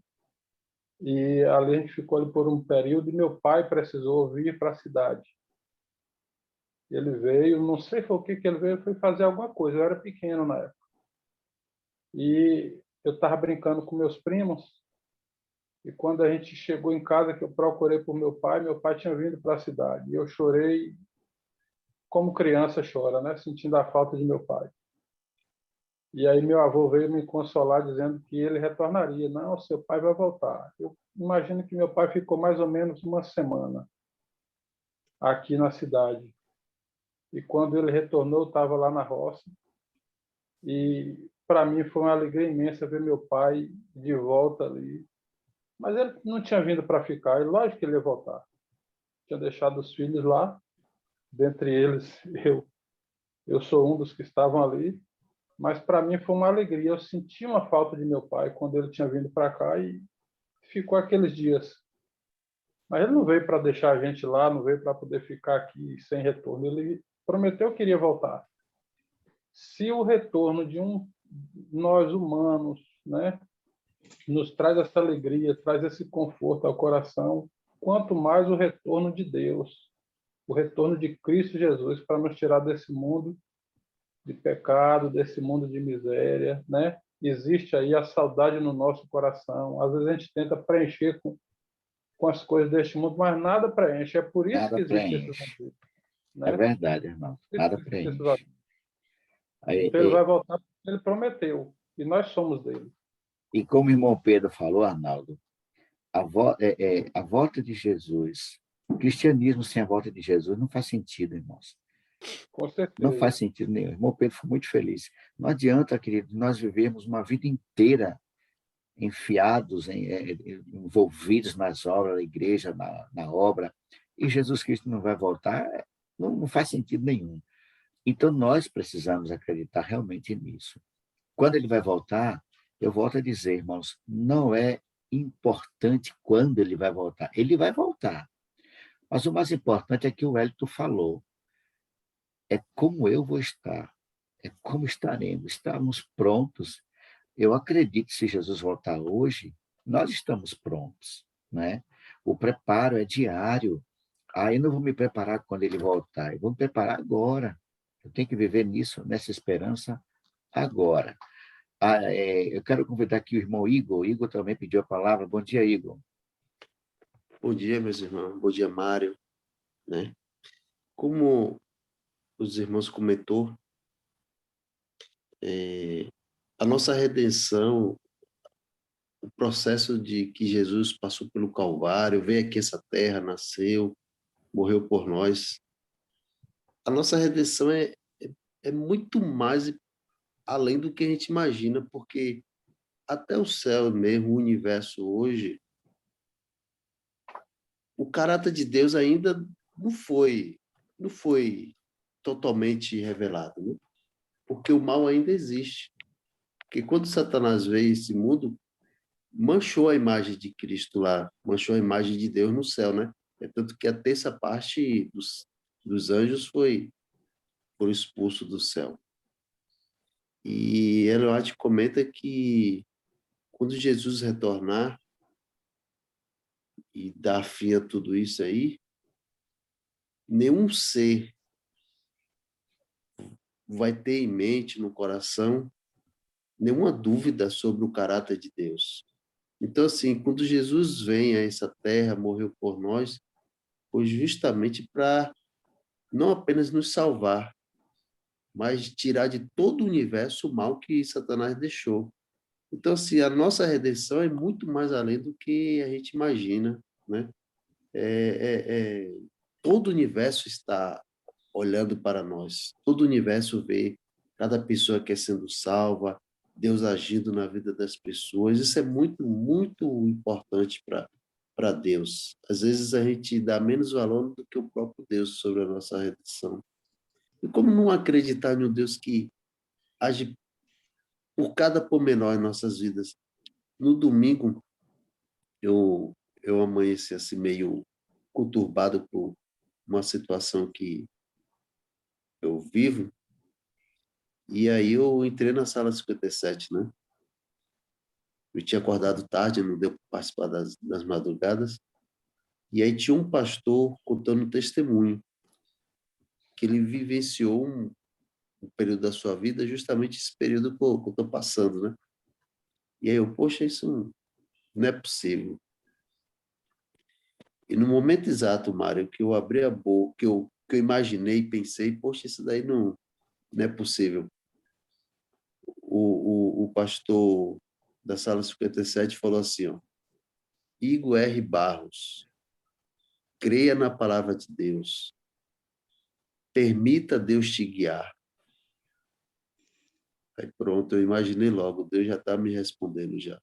e ali a gente ficou ali por um período e meu pai precisou vir para a cidade. Ele veio, não sei foi o que ele veio, foi fazer alguma coisa, eu era pequeno na época. E eu estava brincando com meus primos, e quando a gente chegou em casa, que eu procurei por meu pai tinha vindo para a cidade, e eu chorei como criança chora, né? Sentindo a falta de meu pai. E aí meu avô veio me consolar dizendo que ele retornaria. Não, seu pai vai voltar. Eu imagino que meu pai ficou mais ou menos uma semana aqui na cidade. E quando ele retornou, eu estava lá na roça. E para mim foi uma alegria imensa ver meu pai de volta ali. Mas ele não tinha vindo para ficar, e lógico que ele ia voltar. Tinha deixado os filhos lá, dentre eles eu sou um dos que estavam ali. Mas para mim foi uma alegria. Eu senti uma falta de meu pai quando ele tinha vindo para cá e ficou aqueles dias. Mas ele não veio para deixar a gente lá, não veio para poder ficar aqui sem retorno. Ele prometeu que iria voltar. Se o retorno de nós humanos, né, nos traz essa alegria, traz esse conforto ao coração, quanto mais o retorno de Deus, o retorno de Cristo Jesus para nos tirar desse mundo de pecado, desse mundo de miséria, né? Existe aí a saudade no nosso coração. Às vezes a gente tenta preencher com as coisas deste mundo, mas nada preenche. É por isso Nada que existe esse preenche. vazio, É né? verdade, irmão. Nada Existe esse preenche. vazio. Aí, Então ele vai voltar porque ele prometeu. E nós somos dele. e como o irmão Pedro falou, Arnaldo, a volta de Jesus, o cristianismo sem a volta de Jesus não faz sentido, irmãos. Com certeza. Não faz sentido nenhum. O irmão Pedro foi muito feliz. Não adianta, querido, nós vivemos uma vida inteira enfiados, envolvidos nas obras da igreja, na obra, e Jesus Cristo não vai voltar, não faz sentido nenhum. Então, nós precisamos acreditar realmente nisso. Quando ele vai voltar, eu volto a dizer, irmãos, não é importante quando ele vai voltar. Ele vai voltar. Mas o mais importante é que o Wellington falou. É como eu vou estar. É como estaremos. Estamos prontos. Eu acredito que se Jesus voltar hoje, nós estamos prontos, né? O preparo é diário. Eu não vou me preparar quando ele voltar, eu vou me preparar agora. Eu tenho que viver nisso, nessa esperança agora. Eu quero convidar aqui o irmão Igor. O Igor também pediu a palavra. Bom dia, Igor. Bom dia, meus irmãos. Bom dia, Mário. Né? Como os irmãos comentou, a nossa redenção, o processo de que Jesus passou pelo Calvário, veio aqui essa terra, nasceu, morreu por nós. A nossa redenção é muito mais além do que a gente imagina, porque até o céu mesmo, o universo hoje, o caráter de Deus ainda não foi totalmente revelado, né? Porque o mal ainda existe. Porque quando Satanás veio a esse mundo, manchou a imagem de Cristo lá, manchou a imagem de Deus no céu, né? É tanto que a terça parte dos anjos foram expulsos do céu. E Ellen White comenta que quando Jesus retornar e dar fim a tudo isso aí, nenhum ser vai ter em mente, no coração, nenhuma dúvida sobre o caráter de Deus. Então, assim, quando Jesus vem a essa terra, morreu por nós, foi justamente para não apenas nos salvar, mas tirar de todo o universo o mal que Satanás deixou. Então, assim, a nossa redenção é muito mais além do que a gente imagina, né? Todo o universo está olhando para nós. Todo o universo vê cada pessoa que é sendo salva, Deus agindo na vida das pessoas. Isso é muito, muito importante para Deus. Às vezes a gente dá menos valor do que o próprio Deus sobre a nossa redenção. E como não acreditar em um Deus que age por cada pormenor em nossas vidas? No domingo, eu amanheci assim meio conturbado por uma situação que eu vivo, e aí eu entrei na sala 57, né? Eu tinha acordado tarde, não deu para participar das madrugadas, e aí tinha um pastor contando um testemunho, que ele vivenciou um período da sua vida, justamente esse período que eu estou passando, né? E aí eu, poxa, isso não é possível. E no momento exato, Mário, que eu abri a boca, que eu imaginei, pensei, poxa, isso daí não é possível. O pastor da sala 57 falou assim, ó, Igor R. Barros, creia na palavra de Deus, permita Deus te guiar. Aí pronto, eu imaginei logo, Deus já está me respondendo já.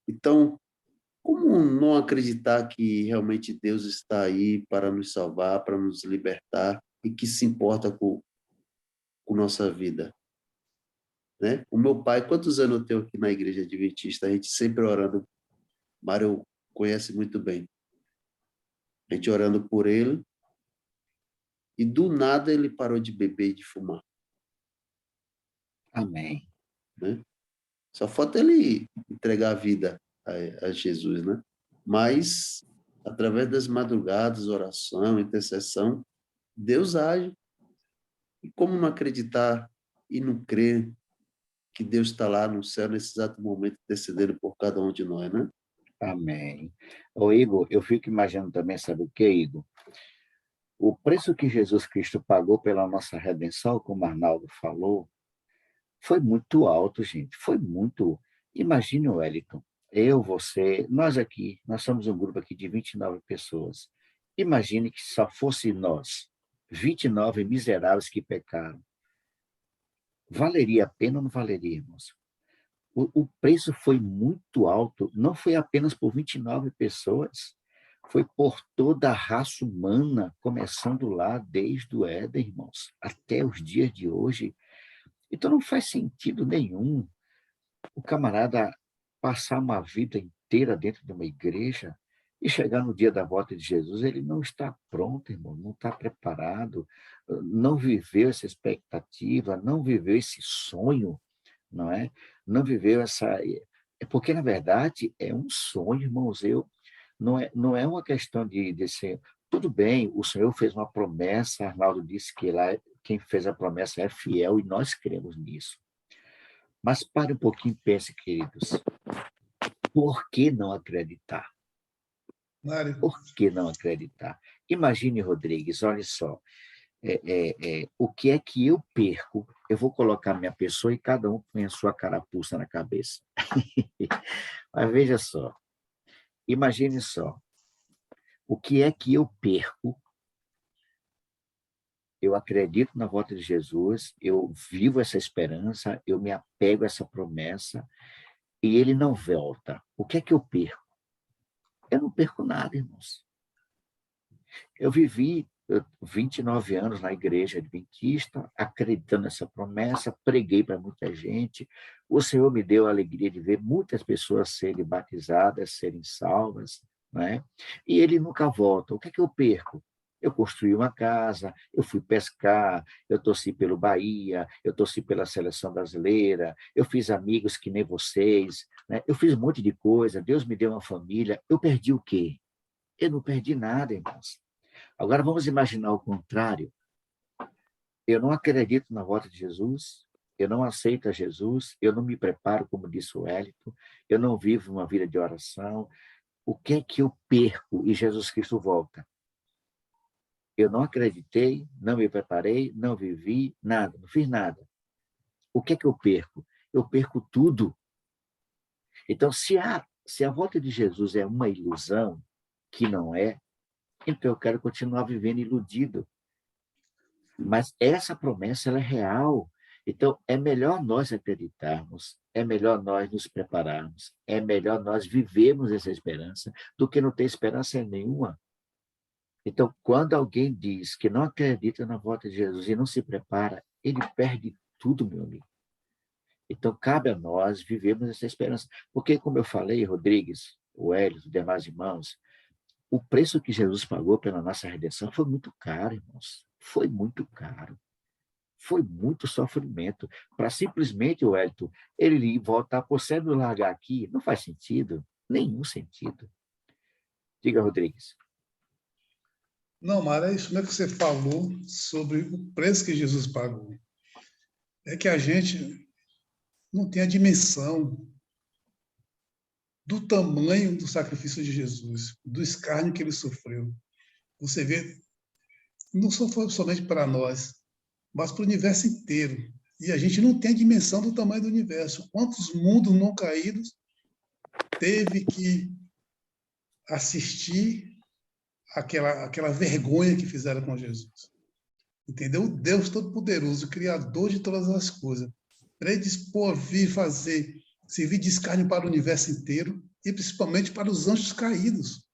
Então, como não acreditar que realmente Deus está aí para nos salvar, para nos libertar e que se importa com nossa vida? Né? O meu pai, quantos anos eu tenho aqui na igreja adventista? A gente sempre orando, Mário conhece muito bem. A gente orando por ele, e do nada ele parou de beber e de fumar. Amém. Né? Só falta ele entregar a vida a Jesus, né? Mas, através das madrugadas, oração, intercessão, Deus age. E como não acreditar e não crer que Deus está lá no céu nesse exato momento intercedendo por cada um de nós, né? Amém. Ô, Igor, eu fico imaginando também, sabe o que, Igor? O preço que Jesus Cristo pagou pela nossa redenção, como Arnaldo falou, foi muito alto, gente. Foi muito. Imagine o Wellington, eu, você, nós aqui, nós somos um grupo aqui de 29 pessoas. Imagine que só fosse nós, 29 miseráveis que pecaram. Valeria a pena ou não valeria, irmãos? O preço foi muito alto, não foi apenas por 29 pessoas, foi por toda a raça humana, começando lá desde o Éden, irmãos, até os dias de hoje. Então não faz sentido nenhum o camarada passar uma vida inteira dentro de uma igreja e chegar no dia da volta de Jesus, ele não está pronto, irmão, não está preparado, não viveu essa expectativa, não viveu esse sonho, não é? Não viveu essa... É porque, na verdade, é um sonho, irmãos. Não é uma questão de ser... Tudo bem, o Senhor fez uma promessa, Arnaldo disse que lá quem fez a promessa é fiel e nós cremos nisso. Mas pare um pouquinho e pense, queridos, por que não acreditar? Mário, Por que não acreditar? Imagine, Rodrigues, olha só, o que é que eu perco? Eu vou colocar minha pessoa e cada um põe a sua carapuça na cabeça. Mas veja só, imagine só, o que é que eu perco? Eu acredito na volta de Jesus, eu vivo essa esperança, eu me apego a essa promessa, e ele não volta. O que é que eu perco? Eu não perco nada, irmãos. Eu vivi 29 anos na igreja adventista, acreditando nessa promessa, preguei para muita gente. O Senhor me deu a alegria de ver muitas pessoas serem batizadas, serem salvas, né? E ele nunca volta. O que é que eu perco? Eu construí uma casa, eu fui pescar, eu torci pelo Bahia, eu torci pela seleção brasileira, eu fiz amigos que nem vocês, né? Eu fiz um monte de coisa, Deus me deu uma família. Eu perdi o quê? Eu não perdi nada, irmãos. Agora vamos imaginar o contrário. Eu não acredito na volta de Jesus, eu não aceito a Jesus, eu não me preparo, como disse o Wellington, eu não vivo uma vida de oração. O que é que eu perco e Jesus Cristo volta? Eu não acreditei, não me preparei, não vivi nada, não fiz nada. O que é que eu perco? Eu perco tudo. Então, se a volta de Jesus é uma ilusão, que não é, então eu quero continuar vivendo iludido. Mas essa promessa ela é real. Então, é melhor nós acreditarmos, é melhor nós nos prepararmos, é melhor nós vivermos essa esperança do que não ter esperança nenhuma. Então, quando alguém diz que não acredita na volta de Jesus e não se prepara, ele perde tudo, meu amigo. Então, cabe a nós vivermos essa esperança. Porque, como eu falei, Rodrigues, o Hélio, os demais irmãos, o preço que Jesus pagou pela nossa redenção foi muito caro, irmãos. Foi muito caro. Foi muito sofrimento. Para simplesmente, o Hélio, ele voltar por ser nos largar aqui, não faz sentido. Nenhum sentido. Diga, Rodrigues. Não, Mara, é isso mesmo que você falou sobre o preço que Jesus pagou. É que a gente não tem a dimensão do tamanho do sacrifício de Jesus, do escárnio que ele sofreu. Você vê, não só foi somente para nós, mas para o universo inteiro. E a gente não tem a dimensão do tamanho do universo. Quantos mundos não caídos teve que assistir aquela vergonha que fizeram com Jesus? Entendeu? O Deus Todo-Poderoso, Criador de todas as coisas, predispor a vir fazer, servir de escárnio para o universo inteiro e principalmente para os anjos caídos.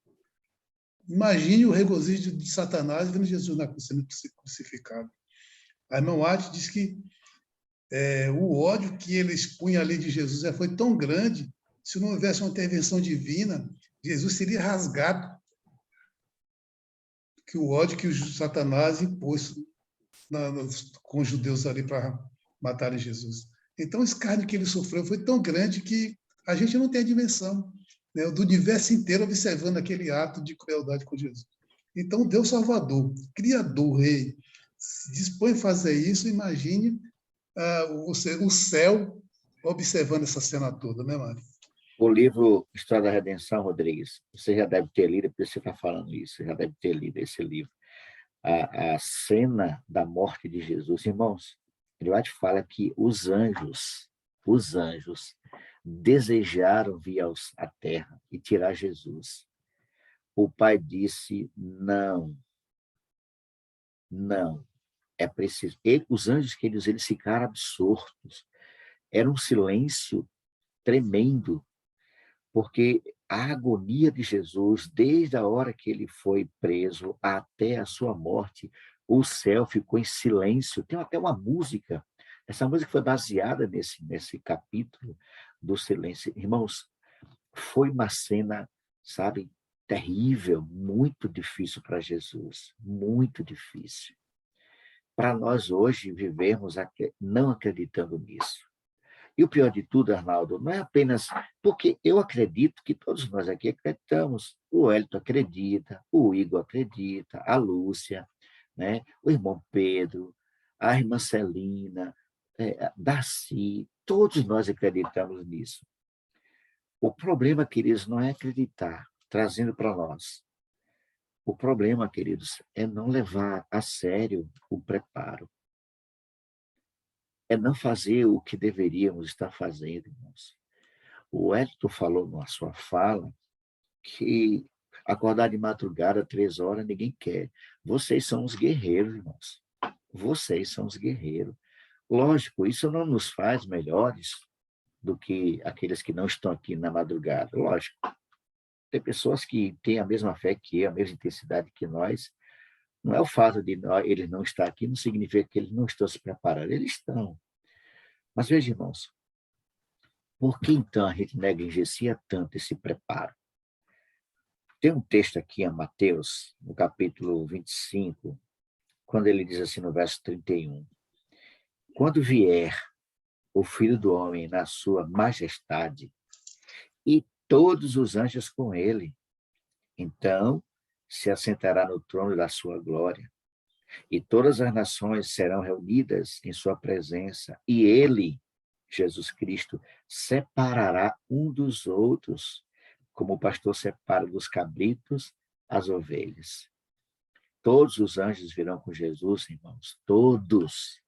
Imagine o regozijo de Satanás vendo Jesus na cruz sendo crucificado. A irmã Arte diz que o ódio que ele expunha ali de Jesus foi tão grande, se não houvesse uma intervenção divina, Jesus seria rasgado, que o ódio que o Satanás impôs com os judeus ali para matarem Jesus. Então, o escárnio que ele sofreu foi tão grande que a gente não tem a dimensão, né, do universo inteiro observando aquele ato de crueldade com Jesus. Então, Deus Salvador, Criador, Rei, se dispõe a fazer isso, imagine o céu observando essa cena toda, né, Mário? O livro História da Redenção, Rodrigues, você já deve ter lido, porque você está falando isso, você já deve ter lido esse livro. A cena da morte de Jesus, irmãos, ele vai te falar que os anjos desejaram vir à terra e tirar Jesus. O pai disse, não, é preciso. Os anjos queridos, eles ficaram absortos. Era um silêncio tremendo, porque a agonia de Jesus, desde a hora que ele foi preso até a sua morte, o céu ficou em silêncio. Tem até uma música, essa música foi baseada nesse capítulo do silêncio. Irmãos, foi uma cena, sabe, terrível, muito difícil para Jesus, muito difícil. Para nós hoje vivermos não acreditando nisso. E o pior de tudo, Arnaldo, não é apenas porque eu acredito que todos nós aqui acreditamos. O Hélito acredita, o Igor acredita, a Lúcia, né? O irmão Pedro, a irmã Celina, Darcy, todos nós acreditamos nisso. O problema, queridos, não é acreditar, trazendo para nós. O problema, queridos, é não levar a sério o preparo. É não fazer o que deveríamos estar fazendo, irmãos. O Hélito falou na sua fala que acordar de madrugada, 3 horas, ninguém quer. Vocês são os guerreiros, irmãos. Vocês são os guerreiros. Lógico, isso não nos faz melhores do que aqueles que não estão aqui na madrugada. Lógico. Tem pessoas que têm a mesma fé que eu, a mesma intensidade que nós. Não é o fato de eles não estar aqui, não significa que eles não estão se preparando. Eles estão. Mas veja, irmãos, por que então a gente negligencia tanto esse preparo? Tem um texto aqui em Mateus, no capítulo 25, quando ele diz assim no verso 31, quando vier o Filho do Homem na sua majestade e todos os anjos com ele, então se assentará no trono da sua glória e todas as nações serão reunidas em sua presença e ele, Jesus Cristo, separará um dos outros, como o pastor separa dos cabritos as ovelhas. Todos os anjos virão com Jesus, irmãos, todos.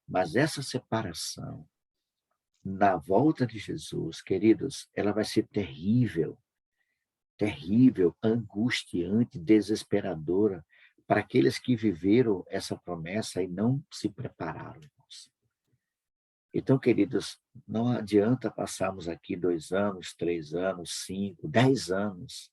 Mas essa separação, na volta de Jesus, queridos, ela vai ser terrível, terrível, angustiante, desesperadora para aqueles que viveram essa promessa e não se prepararam, irmãos. Então, queridos, não adianta passarmos aqui 2 anos, 3 anos, 5, 10 anos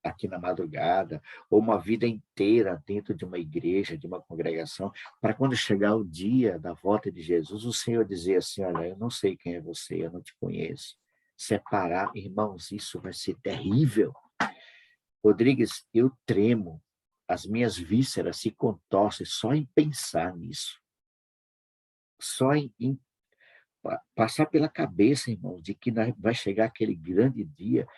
aqui na madrugada, ou uma vida inteira dentro de uma igreja, de uma congregação, para quando chegar o dia da volta de Jesus, o Senhor dizer assim, olha, eu não sei quem é você, eu não te conheço. Separar, irmãos, isso vai ser terrível. Rodrigues, eu tremo, as minhas vísceras se contorcem só em pensar nisso. Só em passar pela cabeça, irmãos, de que vai chegar aquele grande dia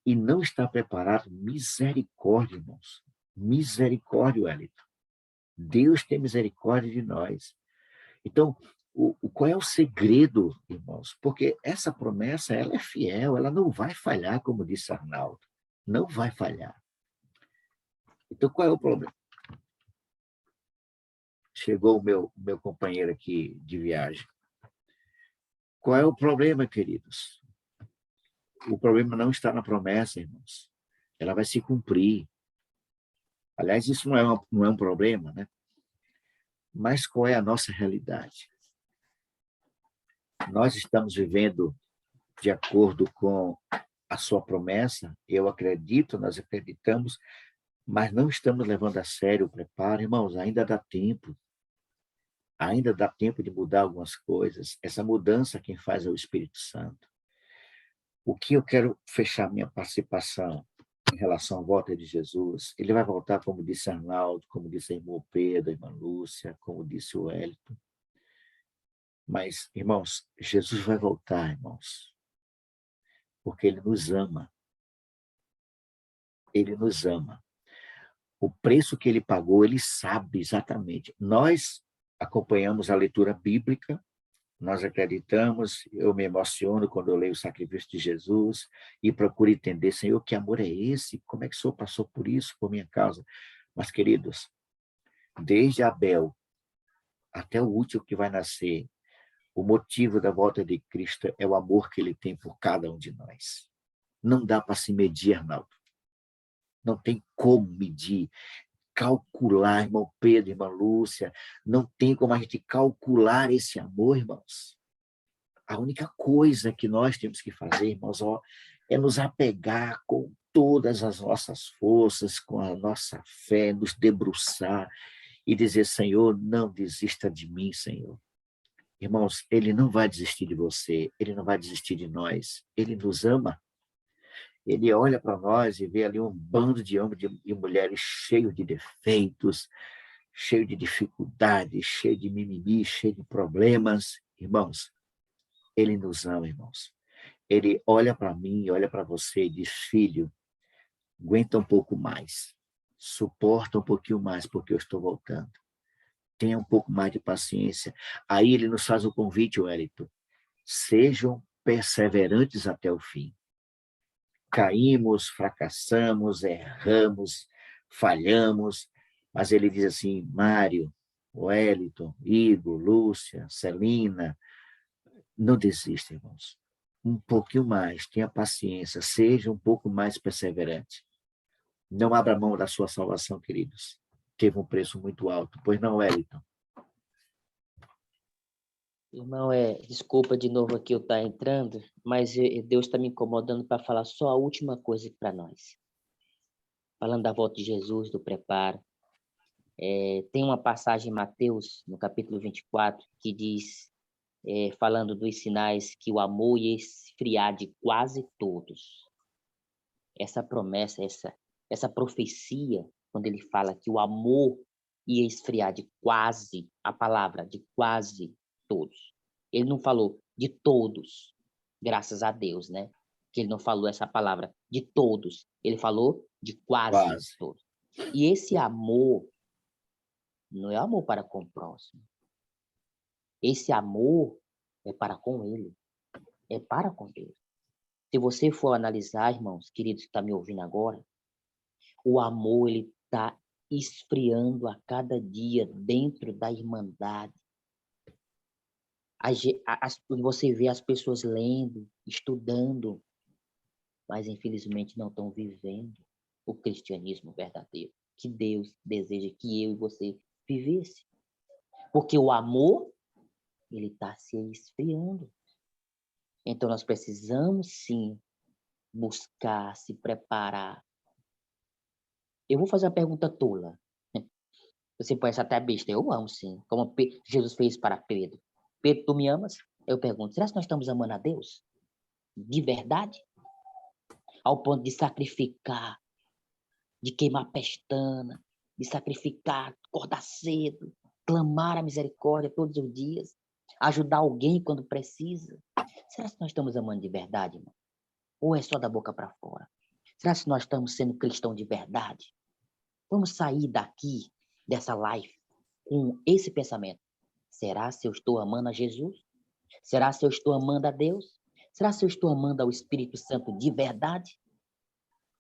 e não estar preparado. Misericórdia, irmãos. Misericórdia, Wellington. Deus tem misericórdia de nós. Então, qual é o segredo, irmãos? Porque essa promessa, ela é fiel, ela não vai falhar, como disse Arnaldo. Não vai falhar. Então, qual é o problema? Chegou o meu companheiro aqui de viagem. Qual é o problema, queridos? O problema não está na promessa, irmãos. Ela vai se cumprir. Aliás, isso não é um problema, né? Mas qual é a nossa realidade? Nós estamos vivendo de acordo com a sua promessa, eu acredito, nós acreditamos, mas não estamos levando a sério o preparo. Irmãos, ainda dá tempo. Ainda dá tempo de mudar algumas coisas. Essa mudança quem faz é o Espírito Santo. O que eu quero fechar minha participação em relação à volta de Jesus, ele vai voltar, como disse Arnaldo, como disse a irmã Pedro, a irmã Lúcia, como disse o Wellington. Mas, irmãos, Jesus vai voltar, irmãos, porque ele nos ama. Ele nos ama. O preço que ele pagou, ele sabe exatamente. Nós acompanhamos a leitura bíblica, nós acreditamos, eu me emociono quando eu leio o sacrifício de Jesus e procuro entender, Senhor, que amor é esse? Como é que o Senhor passou por isso, por minha causa? Mas, queridos, desde Abel até o último que vai nascer, o motivo da volta de Cristo é o amor que ele tem por cada um de nós. Não dá para se medir, Arnaldo. Não tem como medir, calcular, irmão Pedro, irmã Lúcia, não tem como a gente calcular esse amor, irmãos. A única coisa que nós temos que fazer, irmãos, é nos apegar com todas as nossas forças, com a nossa fé, nos debruçar e dizer, Senhor, não desista de mim, Senhor. Irmãos, ele não vai desistir de você, ele não vai desistir de nós, ele nos ama. Ele olha para nós e vê ali um bando de homens e mulheres cheios de defeitos, cheio de dificuldades, cheio de mimimi, cheio de problemas. Irmãos, ele nos ama, irmãos. Ele olha para mim, olha para você e diz, filho, aguenta um pouco mais, suporta um pouquinho mais, porque eu estou voltando. Tenha um pouco mais de paciência. Aí ele nos faz o convite, Wellington, sejam perseverantes até o fim. Caímos, fracassamos, erramos, falhamos, mas ele diz assim, Mário, Wellington, Igor, Lúcia, Celina, não desista, irmãos. Um pouquinho mais, tenha paciência, seja um pouco mais perseverante. Não abra mão da sua salvação, queridos. Teve um preço muito alto, pois não, Wellington? Irmão, desculpa de novo aqui eu estar entrando, mas Deus está me incomodando para falar só a última coisa para nós. Falando da volta de Jesus, do preparo. Tem uma passagem em Mateus, no capítulo 24, que diz, falando dos sinais que o amor ia esfriar de quase todos. Essa promessa, essa profecia, quando ele fala que o amor ia esfriar de quase, a palavra de quase todos. Ele não falou de todos, graças a Deus, né? Que ele não falou essa palavra de todos. Ele falou de quase todos. E esse amor não é amor para com o próximo. Esse amor é para com ele. É para com Deus. Se você for analisar, irmãos, queridos que estão me ouvindo agora, o amor, ele está esfriando a cada dia dentro da irmandade. Você vê as pessoas lendo, estudando, mas infelizmente não estão vivendo o cristianismo verdadeiro, que Deus deseja que eu e você vivesse. Porque o amor ele está se esfriando. Então, nós precisamos, sim, buscar, se preparar. Eu vou fazer uma pergunta tola. Você pode ser até besta. Eu amo, sim. Como Jesus fez para Pedro. Pedro, tu me amas? Eu pergunto, será que nós estamos amando a Deus? De verdade? Ao ponto de sacrificar, de queimar pestana, de sacrificar, acordar cedo, clamar a misericórdia todos os dias, ajudar alguém quando precisa. Será que nós estamos amando de verdade, irmão? Ou é só da boca para fora? Será que nós estamos sendo cristãos de verdade? Vamos sair daqui, dessa live, com esse pensamento. Será se eu estou amando a Jesus? Será se eu estou amando a Deus? Será se eu estou amando ao Espírito Santo de verdade?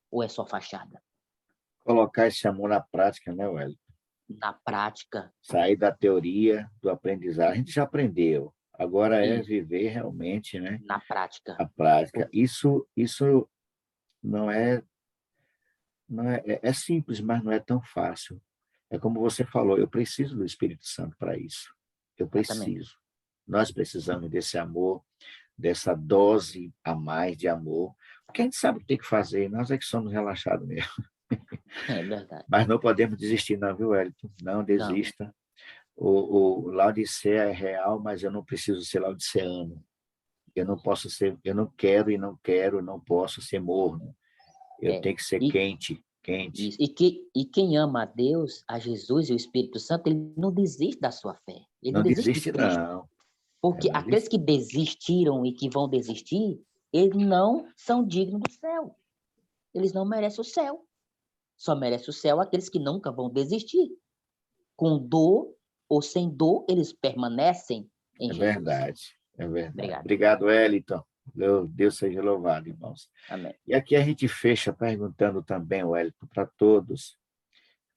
Ou é só fachada? Colocar esse amor na prática, né, Wellington? Na prática. Sair da teoria, do aprendizado. A gente já aprendeu. Agora é viver realmente, né? Na prática. A prática. Isso não é simples, mas não é tão fácil. É como você falou, eu preciso do Espírito Santo para isso. Eu preciso. Nós precisamos desse amor, dessa dose a mais de amor, porque a gente sabe o que tem que fazer, nós é que somos relaxados mesmo. É verdade. Mas não podemos desistir não, viu, Wellington? Não desista. O Laodiceia é real, mas eu não preciso ser laodiceano. Eu não posso ser, eu não quero e não posso ser morno. Eu tenho que ser quente. Isso. E quem ama a Deus, a Jesus e o Espírito Santo, ele não desiste da sua fé. Ele não desiste de Cristo. Não. Porque aqueles que desistiram e que vão desistir, eles não são dignos do céu. Eles não merecem o céu. Só merece o céu aqueles que nunca vão desistir. Com dor ou sem dor, eles permanecem em Jesus. É verdade. Obrigado, Wellington. Deus seja louvado, irmãos. Amém. E aqui a gente fecha perguntando também, Wellington, para todos.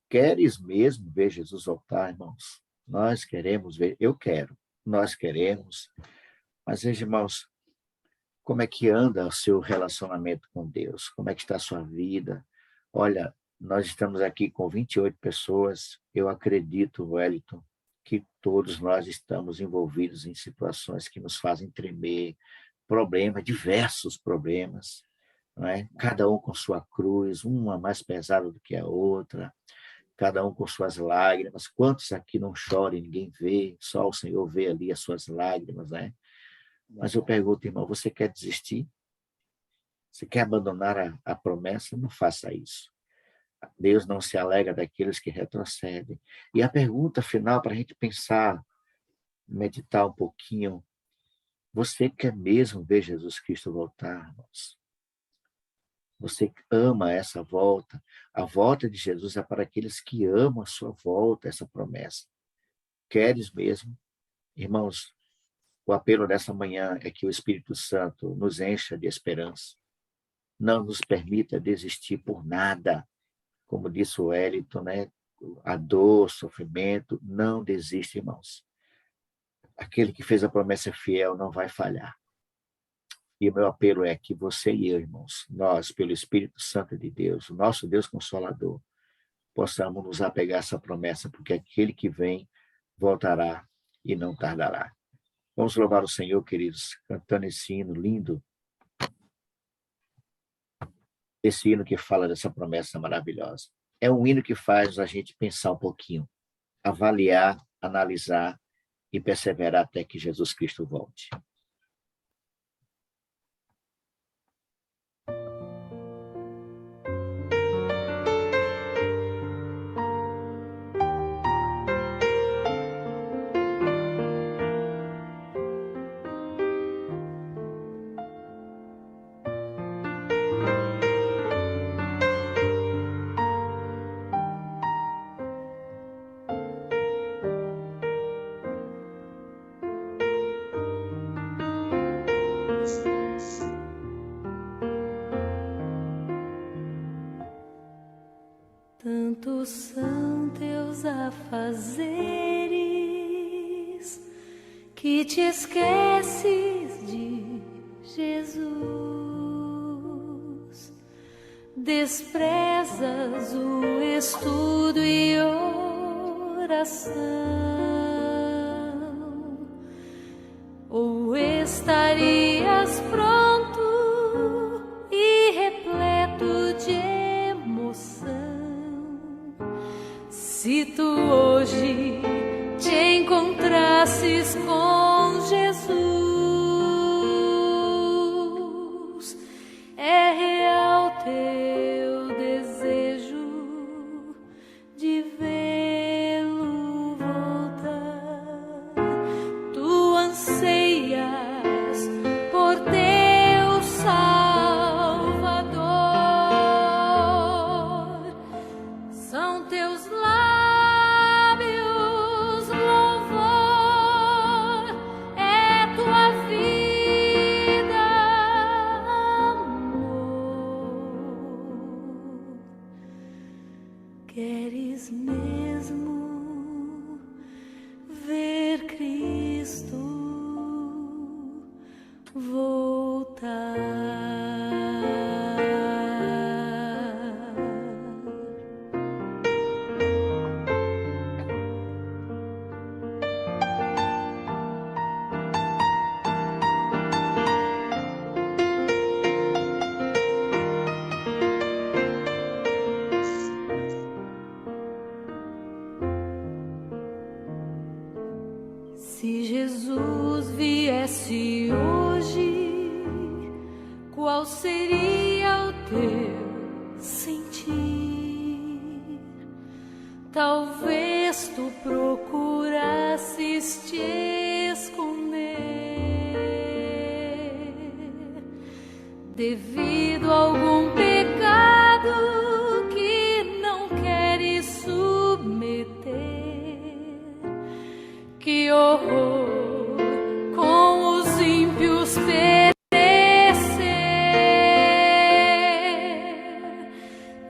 Queres mesmo ver Jesus voltar, irmãos? Nós queremos ver, eu quero, nós queremos. Mas, veja, irmãos, como é que anda o seu relacionamento com Deus? Como é que está a sua vida? Olha, nós estamos aqui com 28 pessoas. Eu acredito, Wellington, que todos nós estamos envolvidos em situações que nos fazem tremer, problemas, diversos problemas, não é? Cada um com sua cruz, uma mais pesada do que a outra, cada um com suas lágrimas. Quantos aqui não choram e ninguém vê, só o Senhor vê ali as suas lágrimas, né? Mas eu pergunto, irmão, você quer desistir? Você quer abandonar a promessa? Não faça isso. Deus não se alegra daqueles que retrocedem. E a pergunta final para a gente pensar, meditar um pouquinho: você quer mesmo ver Jesus Cristo voltar, irmãos? Você ama essa volta? A volta de Jesus é para aqueles que amam a sua volta, essa promessa. Queres mesmo? Irmãos, o apelo dessa manhã é que o Espírito Santo nos encha de esperança. Não nos permita desistir por nada. Como disse o Wellington, né? A dor, o sofrimento, não desista, irmãos. Aquele que fez a promessa fiel não vai falhar. E o meu apelo é que você e eu, irmãos, nós, pelo Espírito Santo de Deus, o nosso Deus Consolador, possamos nos apegar a essa promessa, porque aquele que vem voltará e não tardará. Vamos louvar o Senhor, queridos, cantando esse hino lindo, esse hino que fala dessa promessa maravilhosa. É um hino que faz a gente pensar um pouquinho, avaliar, analisar e perseverar até que Jesus Cristo volte. Tantos são teus afazeres que te esqueces de Jesus. Desprezas o estudo e oração. Se tu hoje te encontrasses com Jesus, é real teu desejo de vê-lo voltar. Tu anseias por teu Salvador. São teus lábios louvor, é tua vida amor. Queres mesmo ver Cristo voltar? Se Jesus viesse hoje, qual seria o teu sentir? Talvez tu procurasses te esconder devido a algum pecado que não queres submeter. Que horror com os ímpios perecer.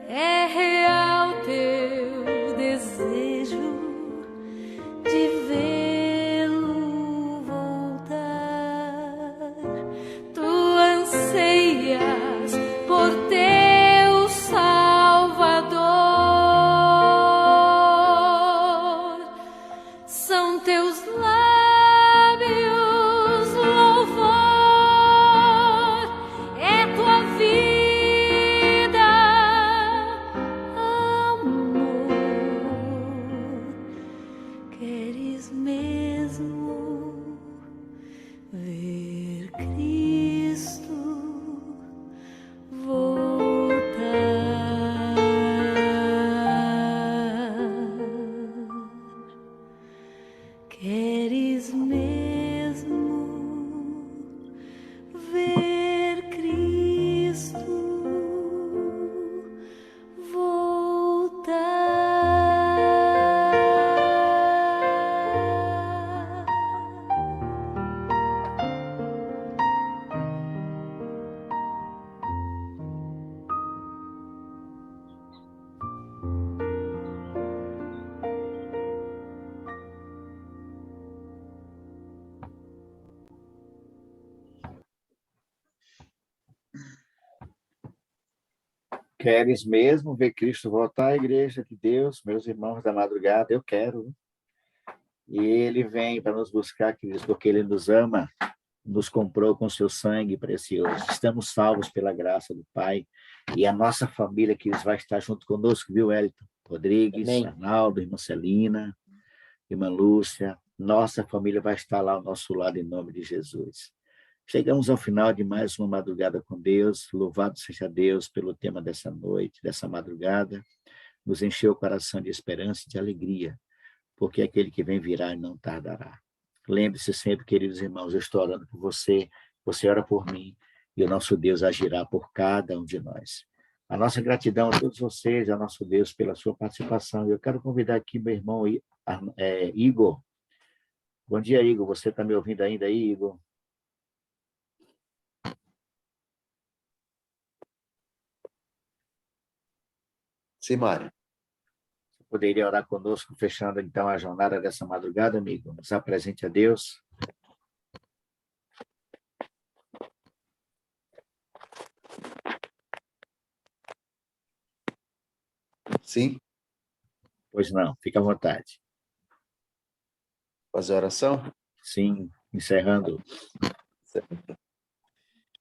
É real teu desejo de vê-lo voltar. Tu anseias por teu Salvador. São teus lábios louvor, é tua vida amor. Queres mesmo ver Cristo voltar? Queres mesmo ver Cristo voltar? Queres mesmo ver Cristo voltar à igreja de Deus, meus irmãos da madrugada? Eu quero. E ele vem para nos buscar, queridos, porque ele nos ama, nos comprou com seu sangue precioso. Estamos salvos pela graça do Pai. E a nossa família, queridos, vai estar junto conosco, viu, Wellington? Rodrigues, Amém. Arnaldo, irmã Celina, irmã Lúcia. Nossa família vai estar lá ao nosso lado em nome de Jesus. Chegamos ao final de mais uma madrugada com Deus. Louvado seja Deus pelo tema dessa noite, dessa madrugada. Nos encheu o coração de esperança e de alegria, porque aquele que vem virá e não tardará. Lembre-se sempre, queridos irmãos, eu estou orando por você, você ora por mim, e o nosso Deus agirá por cada um de nós. A nossa gratidão a todos vocês, ao nosso Deus, pela sua participação. Eu quero convidar aqui meu irmão Igor. Bom dia, Igor. Você está me ouvindo ainda aí, Igor? Sim, Mário. Você poderia orar conosco, fechando então a jornada dessa madrugada, amigo? Nos apresente a Deus. Sim. Pois não, fica à vontade. Fazer oração? Sim, encerrando.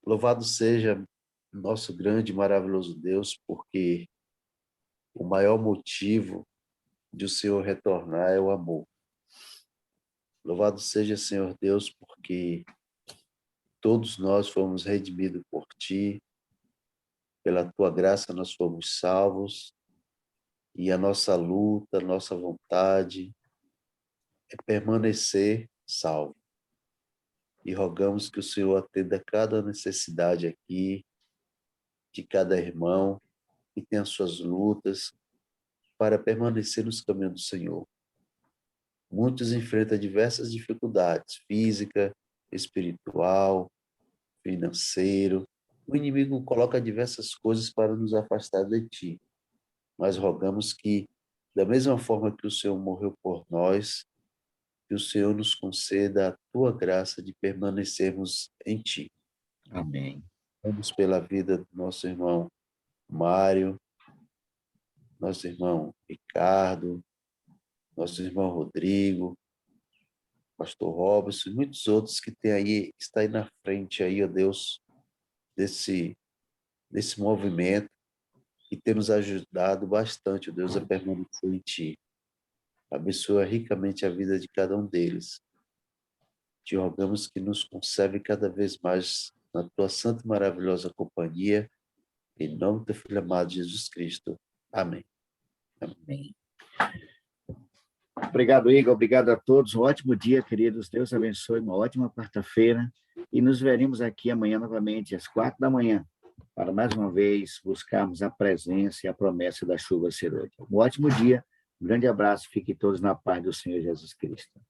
Louvado seja nosso grande e maravilhoso Deus, porque o maior motivo de o Senhor retornar é o amor. Louvado seja, Senhor Deus, porque todos nós fomos redimidos por Ti, pela Tua graça nós fomos salvos, e a nossa luta, a nossa vontade é permanecer salvo. E rogamos que o Senhor atenda cada necessidade aqui, de cada irmão, que tem as suas lutas, para permanecer nos caminhos do Senhor. Muitos enfrentam diversas dificuldades, física, espiritual, financeiro. O inimigo coloca diversas coisas para nos afastar de Ti. Mas rogamos que, da mesma forma que o Senhor morreu por nós, que o Senhor nos conceda a Tua graça de permanecermos em Ti. Amém. Vamos pela vida do nosso irmão Mário, nosso irmão Ricardo, nosso irmão Rodrigo, pastor Robson e muitos outros que tem aí, está aí na frente aí, ó Deus, desse movimento e tem nos ajudado bastante, ó Deus, a permanecer em Ti. Abençoa ricamente a vida de cada um deles. Te rogamos que nos conserve cada vez mais na Tua santa e maravilhosa companhia, em nome do Teu Filho amado Jesus Cristo. Amém. Amém. Obrigado, Igor. Obrigado a todos. Um ótimo dia, queridos. Deus abençoe. Uma ótima quarta-feira. E nos veremos aqui amanhã novamente, às 4h, para mais uma vez buscarmos a presença e a promessa da chuva ser hoje. Um ótimo dia. Um grande abraço. Fiquem todos na paz do Senhor Jesus Cristo.